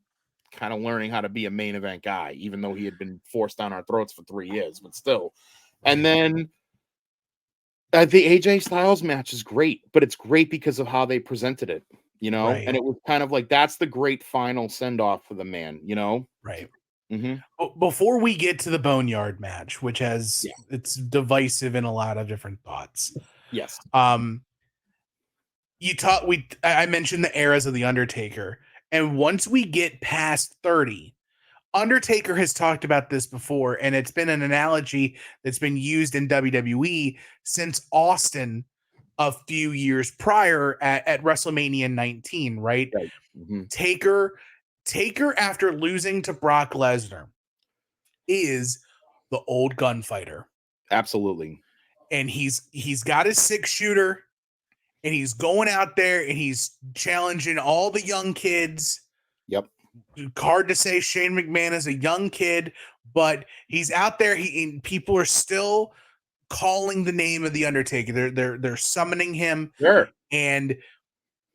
kind of learning how to be a main event guy, even though he had been forced down our throats for 3 years, but still. And then the AJ Styles match is great, but it's great because of how they presented it, you know? And it was kind of like, that's the great final send-off for the man, you know? Right. Mm-hmm. Before we get to the Boneyard match, which has it's divisive in a lot of different thoughts. Yes. I mentioned the eras of the Undertaker, and once we get past 30, Undertaker has talked about this before, and it's been an analogy that's been used in WWE since Austin a few years prior at WrestleMania 19, right? Mm-hmm. Taker after losing to Brock Lesnar is the old gunfighter. Absolutely. And he's got his 6-shooter, and he's going out there and he's challenging all the young kids. Yep. Hard to say Shane McMahon is a young kid, but he's out there. And people are still calling the name of the Undertaker. They're summoning him. Sure. And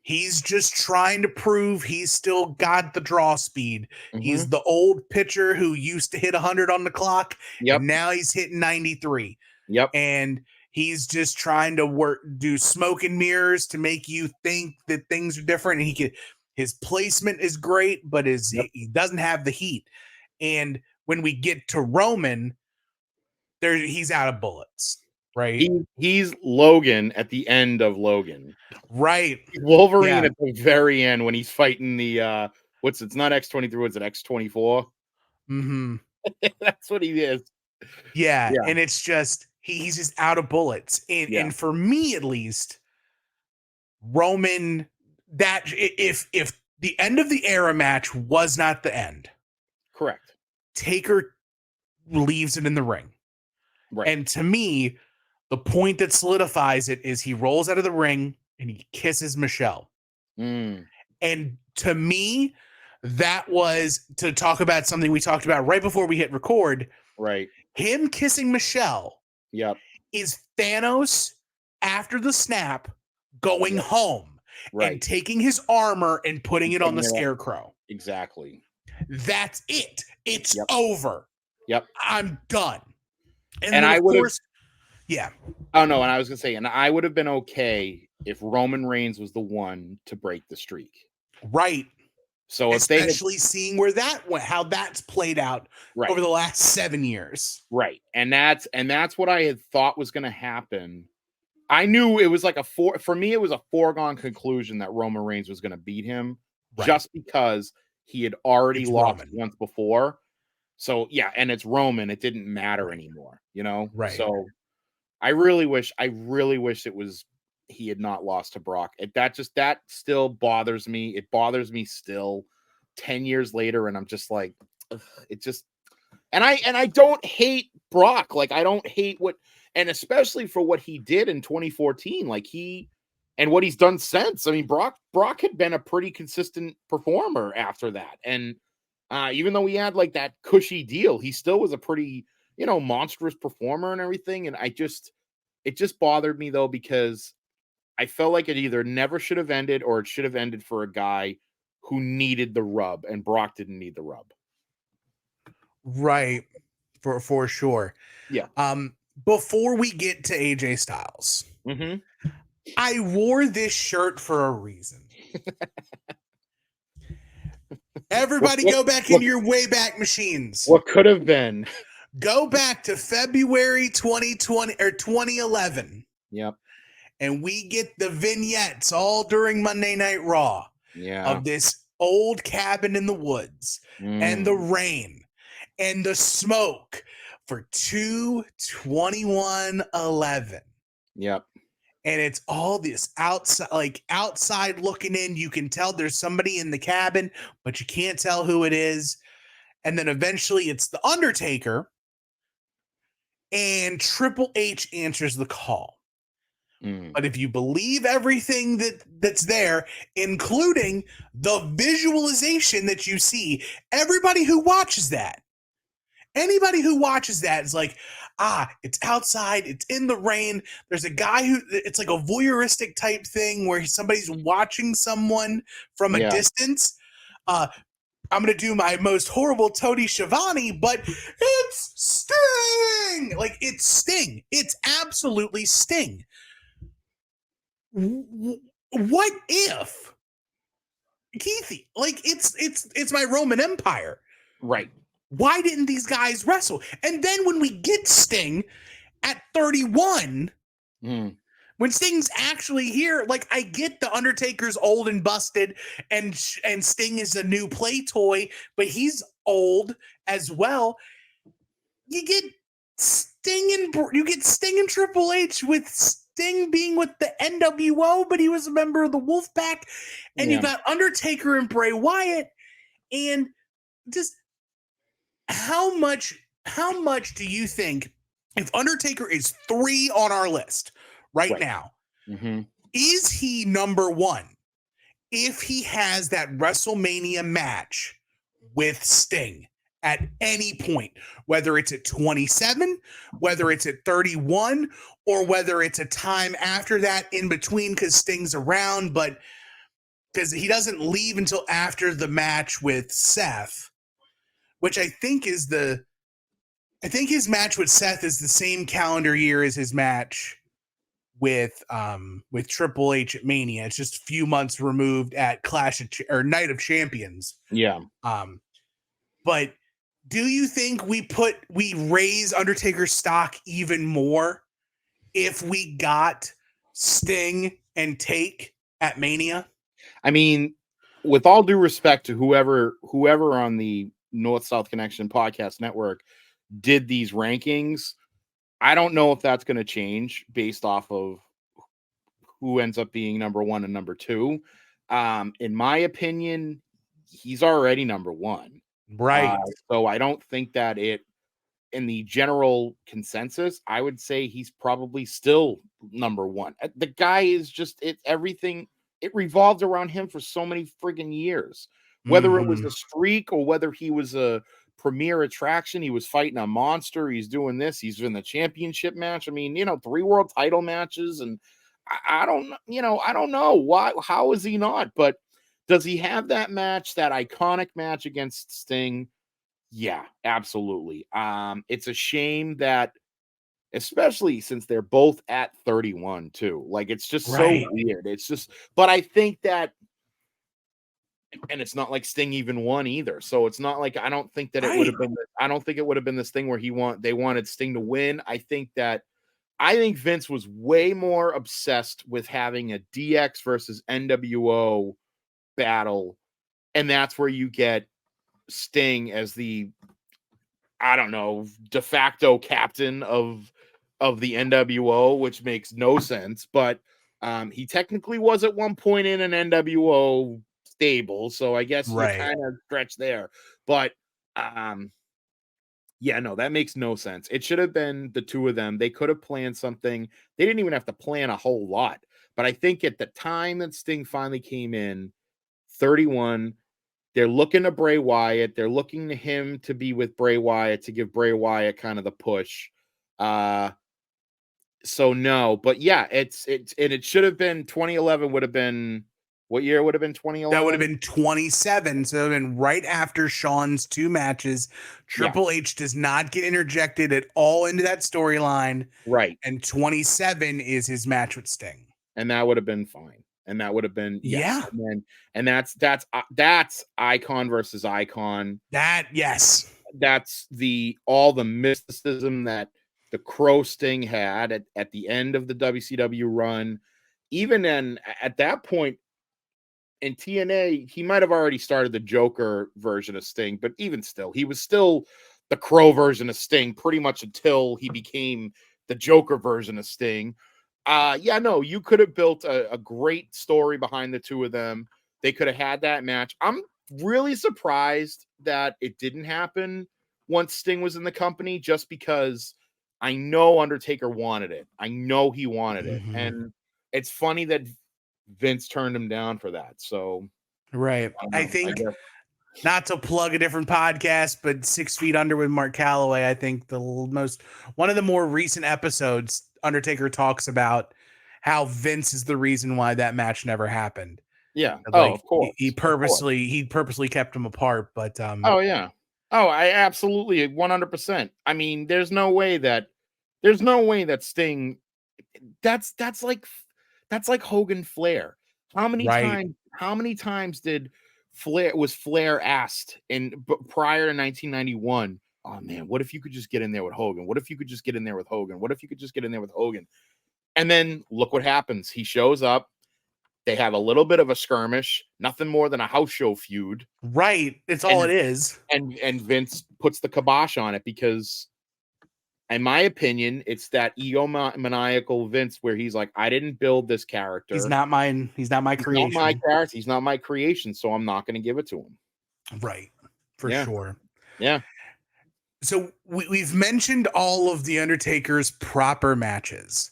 he's just trying to prove he's still got the draw speed. Mm-hmm. He's the old pitcher who used to hit 100 on the clock. Yep. And now he's hitting 93. Yep. And he's just trying to do smoke and mirrors to make you think that things are different. And his placement is great, but he doesn't have the heat. And when we get to Roman, he's out of bullets, right? He's Logan at the end of Logan. Right. Wolverine at the very end when he's fighting the it's not X-23, what's it, X-24? Mm-hmm. That's what he is. Yeah. And it's just he's just out of bullets. And for me at least, Roman, that if the end of the era match was not the end, correct, Taker leaves it in the ring. Right. And to me, the point that solidifies it is he rolls out of the ring and he kisses Michelle. And to me, that was, to talk about something we talked about right before we hit record. Right. Him kissing Michelle is Thanos after the snap going home and taking his armor and putting it on the Scarecrow. Exactly. That's it. It's over. Yep. I'm done. And I would have. Yeah. Oh no, and I was gonna say, and I would have been okay if Roman Reigns was the one to break the streak. Right. So especially seeing where that went, how that's played out over the last 7 years. Right. And that's what I had thought was gonna happen. I knew it was like for me, it was a foregone conclusion that Roman Reigns was gonna beat him just because he had already lost once before. So yeah, and it's Roman, it didn't matter anymore, you know? Right. So I really wish it was he had not lost to Brock. That still bothers me. It bothers me still 10 years later, and I'm just like, it just, and I don't hate Brock. Like, I don't hate and especially for what he did in 2014, like and what he's done since. I mean, Brock had been a pretty consistent performer after that. And even though he had like that cushy deal, he still was a pretty, monstrous performer and everything. And it just bothered me though, because I felt like it either never should have ended or it should have ended for a guy who needed the rub, and Brock didn't need the rub. Right. For sure. Yeah. Before we get to AJ Styles, I wore this shirt for a reason. Everybody go back into your Wayback Machines. What could have been? Go back to February 2020 or 2011. Yep. And we get the vignettes all during Monday Night Raw of this old cabin in the woods and the rain and the smoke for 2/21/11. Yep. And it's all this outside looking in. You can tell there's somebody in the cabin, but you can't tell who it is. And then eventually it's the Undertaker, and Triple H answers the call. But if you believe everything that's there, including the visualization that you see, anybody who watches that is like, it's outside, it's in the rain. There's a guy it's like a voyeuristic type thing where somebody's watching someone from a distance. I'm going to do my most horrible Tony Schiavone, but it's Sting! Like, it's Sting. It's absolutely Sting. What if Keithie, like, it's my Roman Empire. Right. Why didn't these guys wrestle? And then when we get Sting at 31, when Sting's actually here, like, I get the Undertaker's old and busted, and Sting is a new play toy, but he's old as well. You get Sting and Triple H with Sting being with the NWO, but he was a member of the Wolfpack, and you got Undertaker and Bray Wyatt, and just how much do you think, if Undertaker is 3 on our list right now, is he number 1 if he has that WrestleMania match with Sting at any point, whether it's at 27, whether it's at 31, or whether it's a time after that in between because Sting's around, but because he doesn't leave until after the match with Seth, which I think his match with Seth is the same calendar year as his match with Triple H at Mania. It's just a few months removed at Night of Champions. Yeah. But do you think we raise Undertaker's stock even more if we got Sting and Take at Mania? I mean, with all due respect to whoever on the North-South Connection podcast network did these rankings, I don't know if that's going to change based off of who ends up being number 1 and number 2. In my opinion, he's already number 1. Right. So I don't think that in the general consensus, I would say he's probably still number 1. The guy is just, everything. It revolved around him for so many friggin' years, whether it was a streak or whether he was a premier attraction. He was fighting a monster. He's doing this. He's in the championship match. I mean, 3 world title matches. And I don't know why, how is he not? But does he have that match, that iconic match against Sting? Yeah, absolutely. It's a shame that, especially since they're both at 31 too. Like, it's just so weird. It's just, but I think that, and it's not like Sting even won either. So it's not like, I don't think that it would have been, I don't think it would have been this thing where they wanted Sting to win. I think Vince was way more obsessed with having a DX versus NWO battle. And that's where you get Sting as the, I don't know, de facto captain of the NWO, which makes no sense. But he technically was at one point in an NWO stable, so I guess you kind of stretch there. But yeah, no, that makes no sense. It should have been the 2 of them. They could have planned something. They didn't even have to plan a whole lot. But I think at the time that Sting finally came in, 31, they're looking to Bray Wyatt. They're looking to him to be with Bray Wyatt, to give Bray Wyatt kind of the push. So no, but yeah, it should have been 2011 would have been, what year would have been 2011? That would have been 27. So it would have been right after Shawn's 2 matches. Triple H does not get interjected at all into that storyline. Right. And 27 is his match with Sting. And that would have been fine. And that would have been, yes. Yeah. And that's icon versus icon. Yes. That's all the mysticism that the Crow Sting had at the end of the WCW run. Even at that point in TNA, he might have already started the Joker version of Sting, but even still, he was still the Crow version of Sting pretty much until he became the Joker version of Sting. You could have built a great story behind the 2 of them. They could have had that match. I'm really surprised that it didn't happen once Sting was in the company, just because I know Undertaker wanted it. I know he wanted it. And it's funny that Vince turned him down for that. So, right. I think, not to plug a different podcast, but 6 Feet Under with Mark Calloway, I think one of the more recent episodes, Undertaker talks about how Vince is the reason why that match never happened. Yeah. Like, of course. He purposely kept them apart, but oh yeah. Oh, I absolutely 100%. I mean, there's no way that Sting, that's like Hogan Flair. How many times did Flair asked prior to 1991, oh man, what if you could just get in there with Hogan? What if you could just get in there with Hogan? What if you could just get in there with Hogan? And then look what happens. He shows up. They have a little bit of a skirmish, nothing more than a house show feud. Right. It's all it is. And Vince puts the kibosh on it because, in my opinion, it's that egomaniacal Vince where he's like, I didn't build this character. He's not mine. He's not my creation. He's not my character. He's not my creation, so I'm not going to give it to him. Right. For sure. Yeah. So we've mentioned all of the Undertaker's proper matches,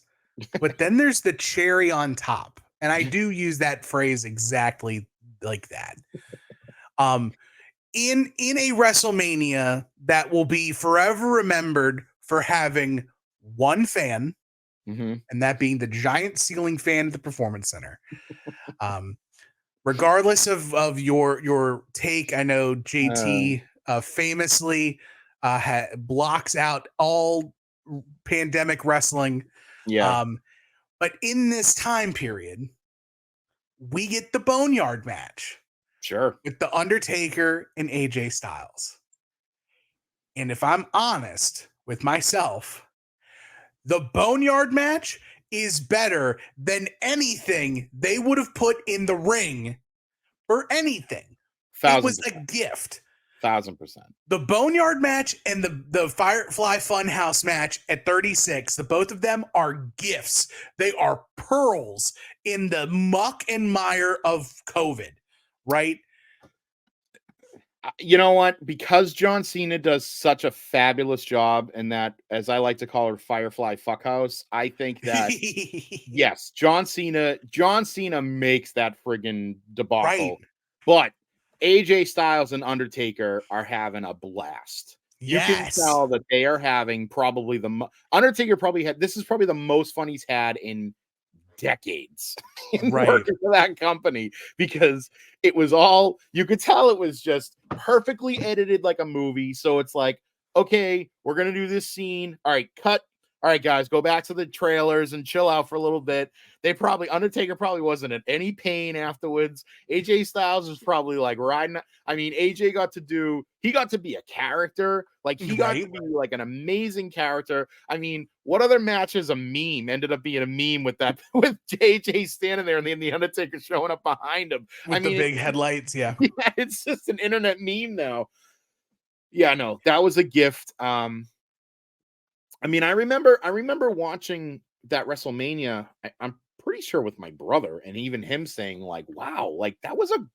but then there's the cherry on top. And I do use that phrase exactly like that. In a WrestleMania that will be forever remembered for having one fan, and that being the giant ceiling fan at the Performance Center. Regardless of your take, I know JT famously blocks out all pandemic wrestling. Yeah. But in this time period, we get the Boneyard match. Sure. With the Undertaker and AJ Styles. And if I'm honest with myself, the Boneyard match is better than anything they would have put in the ring for anything. It was a gift. 1000%. The Boneyard match and the Firefly Funhouse match at 36, the both of them are gifts. They are pearls in the muck and mire of COVID, right? You know what? Because John Cena does such a fabulous job in that, as I like to call her, Firefly Fuckhouse, I think that yes, John Cena makes that friggin' debacle. Right. But AJ Styles and Undertaker are having a blast. Yes. You can tell that they are having probably Undertaker this is probably the most fun he's had in decades in working for that company, because it was all, you could tell it was just perfectly edited like a movie. So it's like, okay, we're going to do this scene. All right, cut. All right, guys, go back to the trailers and chill out for a little bit. Undertaker probably wasn't in any pain afterwards. AJ Styles was probably like riding. I mean, AJ got to be a character. Like he got to be like an amazing character. I mean, what other matches a meme ended up being a meme with AJ standing there and then the Undertaker showing up behind him with the big headlights? Yeah, it's just an internet meme now. Yeah, no, that was a gift. I mean, I remember watching that WrestleMania. I'm pretty sure with my brother, and even him saying like, "Wow, like that was a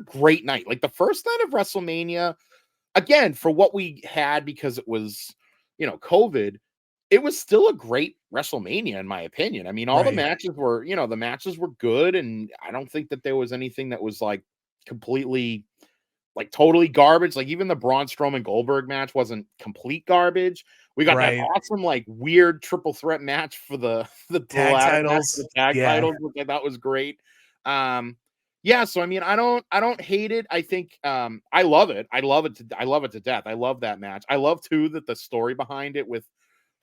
great night." Like the first night of WrestleMania, again, for what we had, because it was, COVID, it was still a great WrestleMania in my opinion. I mean, all the matches were, the matches were good, and I don't think that there was anything that was like completely, like totally garbage. Like even the Braun Strowman Goldberg match wasn't complete garbage. We got that awesome, like weird triple threat match for the tag titles, titles, which I thought was great. Yeah. So I mean, I don't hate it. I think I love it. I love it to death. I love that match. I love too that the story behind it with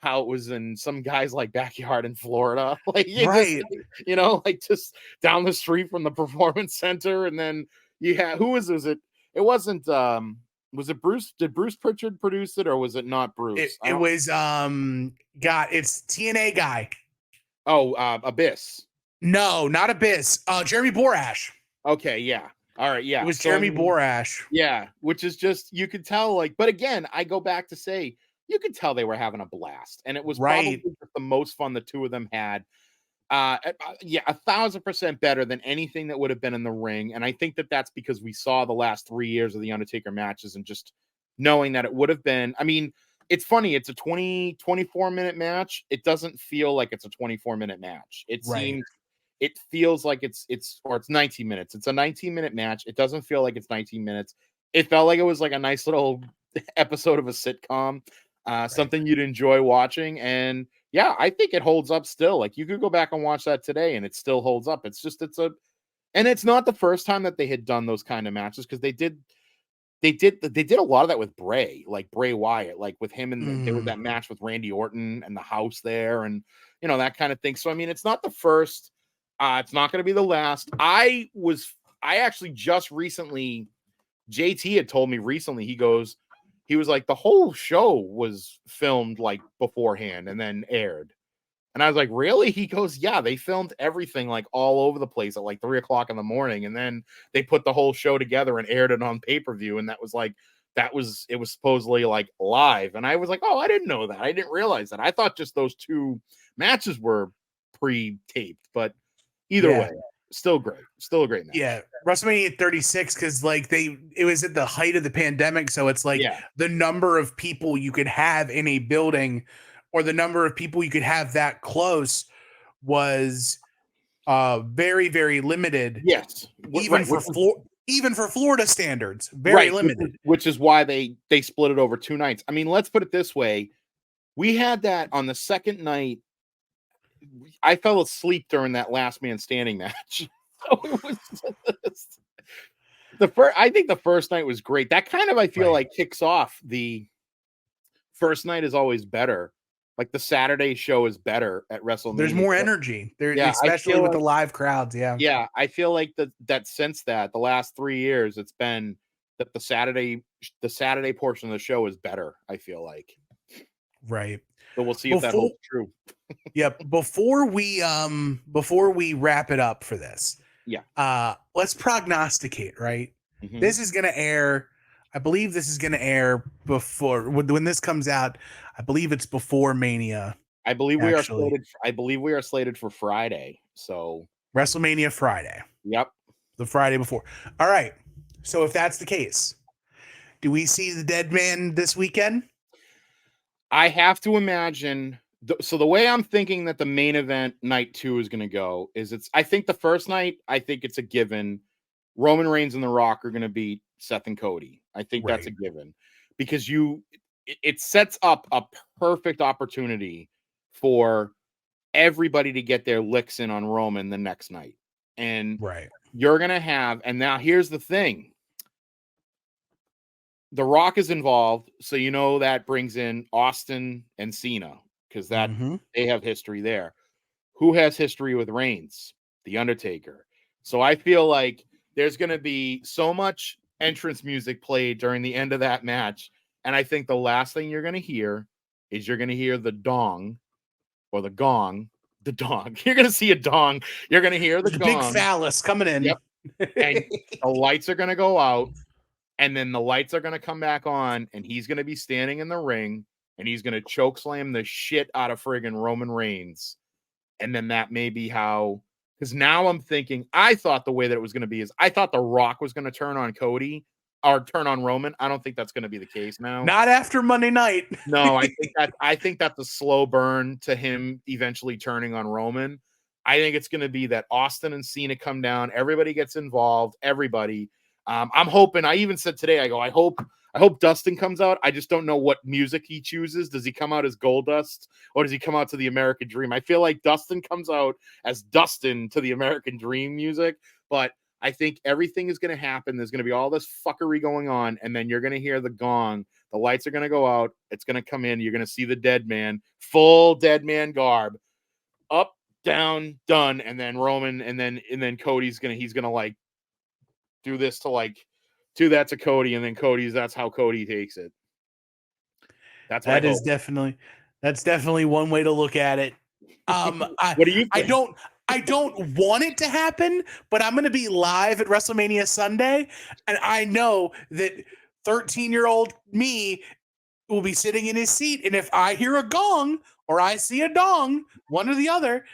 how it was in some guy's like backyard in Florida, like like just down the street from the Performance Center, and then was it? It wasn't. Was it Bruce? Did Bruce Pritchard produce it, or was it not Bruce? It was it's TNA guy. Oh, Abyss. No, not Abyss. Jeremy Borash. Okay, yeah. All right, yeah. It was Jeremy Borash. Yeah, which is just, you could tell, like, but again, I go back to say, you could tell they were having a blast, and it was probably the most fun the two of them had. Yeah, 1,000% better than anything that would have been in the ring. And I think that that's because we saw the last 3 years of the Undertaker matches, and just knowing that it would have been, I mean, it's funny. It's a 24-minute match. It doesn't feel like it's a 24-minute match. It feels like it's 19 minutes. It's a 19-minute match. It doesn't feel like it's 19 minutes. It felt like it was like a nice little episode of a sitcom, something you'd enjoy watching. And yeah, I think it holds up still. Like you could go back and watch that today and it still holds up. And it's not the first time that they had done those kind of matches, because they did a lot of that with Bray, like Bray Wyatt, like with him, and there was that match with Randy Orton and the house there, and that kind of thing. So I mean, it's not the first, it's not going to be the last. I actually just recently, JT had told me recently, he was like, the whole show was filmed like beforehand and then aired. And I was like, really? He goes, yeah, they filmed everything like all over the place at like 3:00 in the morning. And then they put the whole show together and aired it on pay-per-view. And it was supposedly like live. And I was like, oh, I didn't know that. I didn't realize that. I thought just those two matches were pre-taped, but either way, still great. Still a great match. Yeah. WrestleMania 36, because like it was at the height of the pandemic. So it's like the number of people you could have in a building, or the number of people you could have that close, was very, very limited. Yes. Even for Florida standards, very limited. Which is why they split it over 2 nights. I mean, let's put it this way. We had that on the second night. I fell asleep during that last man standing match. So it was I think the first night was great. That kind of, I feel like, kicks off the first night is always better. Like the Saturday show is better at WrestleMania. There's more energy there, especially with the live crowds. Yeah. I feel like that since the last 3 years, it's been that the Saturday portion of the show is better. I feel like. Right. So we'll see if that holds true. Before we wrap it up for this, let's prognosticate. Right. Mm-hmm. This is going to air. I believe this is going to air before when this comes out. I believe it's before Mania. I believe we are slated for Friday. So WrestleMania Friday. Yep. The Friday before. All right. So if that's the case, do we see the Dead Man this weekend? I have to imagine. So the way I'm thinking that the main event night 2 is going to go is I think the first night, I think it's a given. Roman Reigns and The Rock are going to beat Seth and Cody. I think that's a given, because it sets up a perfect opportunity for everybody to get their licks in on Roman the next night. And you're going to have, and now here's the thing. The Rock is involved. So, that brings in Austin and Cena, because they have history there. Who has history with Reigns? The Undertaker. So I feel like there's going to be so much entrance music played during the end of that match. And I think the last thing you're going to hear is the dong or the gong. The dong. You're going to see a dong. You're going to hear the gong. Big phallus coming in. Yep. And the lights are going to go out. And then the lights are going to come back on. And he's going to be standing in the ring. And he's going to choke slam the shit out of friggin' Roman Reigns. And then that may be how... Because now I'm thinking, I thought the way that it was going to be is I thought The Rock was going to turn on Cody or turn on Roman. I don't think that's going to be the case now. Not after Monday night. No, I think that's a slow burn to him eventually turning on Roman. I think it's going to be that Austin and Cena come down. Everybody gets involved. Everybody. I'm hoping. I even said today, I hope Dustin comes out. I just don't know what music he chooses. Does he come out as Goldust, or does he come out to the American Dream? I feel like Dustin comes out as Dustin to the American Dream music, but I think everything is going to happen. There's going to be all this fuckery going on, and then you're going to hear the gong. The lights are going to go out. It's going to come in. You're going to see the Dead Man, full Dead Man garb, up, down, done, and then Roman, and then Cody's he's going to like do this to like do that to Cody, and then that's how Cody takes it. That's definitely one way to look at it. What do you think? I don't want it to happen, but I'm going to be live at WrestleMania Sunday, and I know that 13-year-old me will be sitting in his seat, and if I hear a gong or I see a dong, one or the other,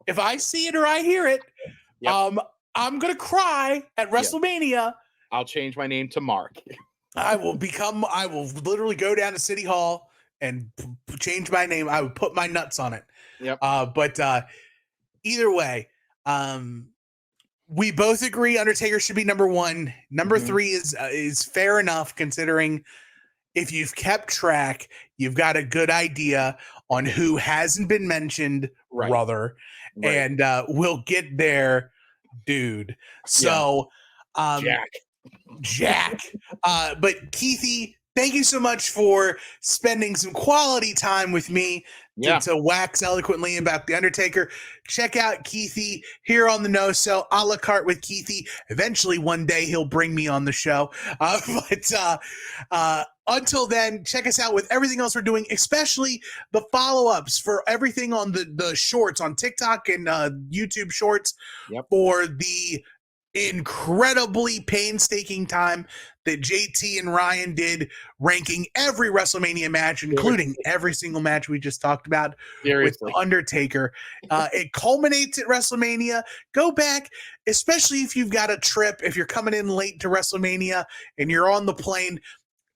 if I see it or I hear it, I'm going to cry at WrestleMania. Yep. I'll change my name to Mark. I will literally go down to City Hall, and change my name, I would put my nuts on it. Yep. But either way, we both agree Undertaker should be number 1. Number 3 is fair enough, considering if you've kept track, you've got a good idea on who hasn't been mentioned, brother. And we'll get there, dude. So, Jack. But Keithie, thank you so much for spending some quality time with me to wax eloquently about The Undertaker. Check out Keithie here on the No Sell, A La Carte with Keithie. Eventually, one day, he'll bring me on the show. Until then, check us out with everything else we're doing, especially the follow-ups for everything on the shorts on TikTok and YouTube shorts for the incredibly painstaking time that JT and Ryan did ranking every WrestleMania match, including every single match we just talked about with The Undertaker. It culminates at WrestleMania. Go back, especially if you've got a trip, if you're coming in late to WrestleMania and you're on the plane,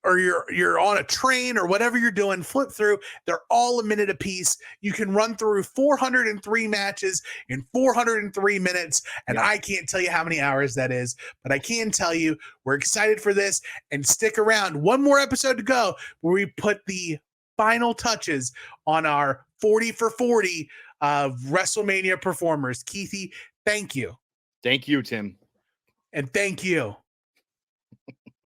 or you're on a train or whatever you're doing, flip through. They're all a minute apiece. You can run through 403 matches in 403 minutes, and I can't tell you how many hours that is, but I can tell you we're excited for this, and stick around. One more episode to go where we put the final touches on our 40 for 40 WrestleMania performers. Keithie, thank you. Thank you, Tim. And thank you.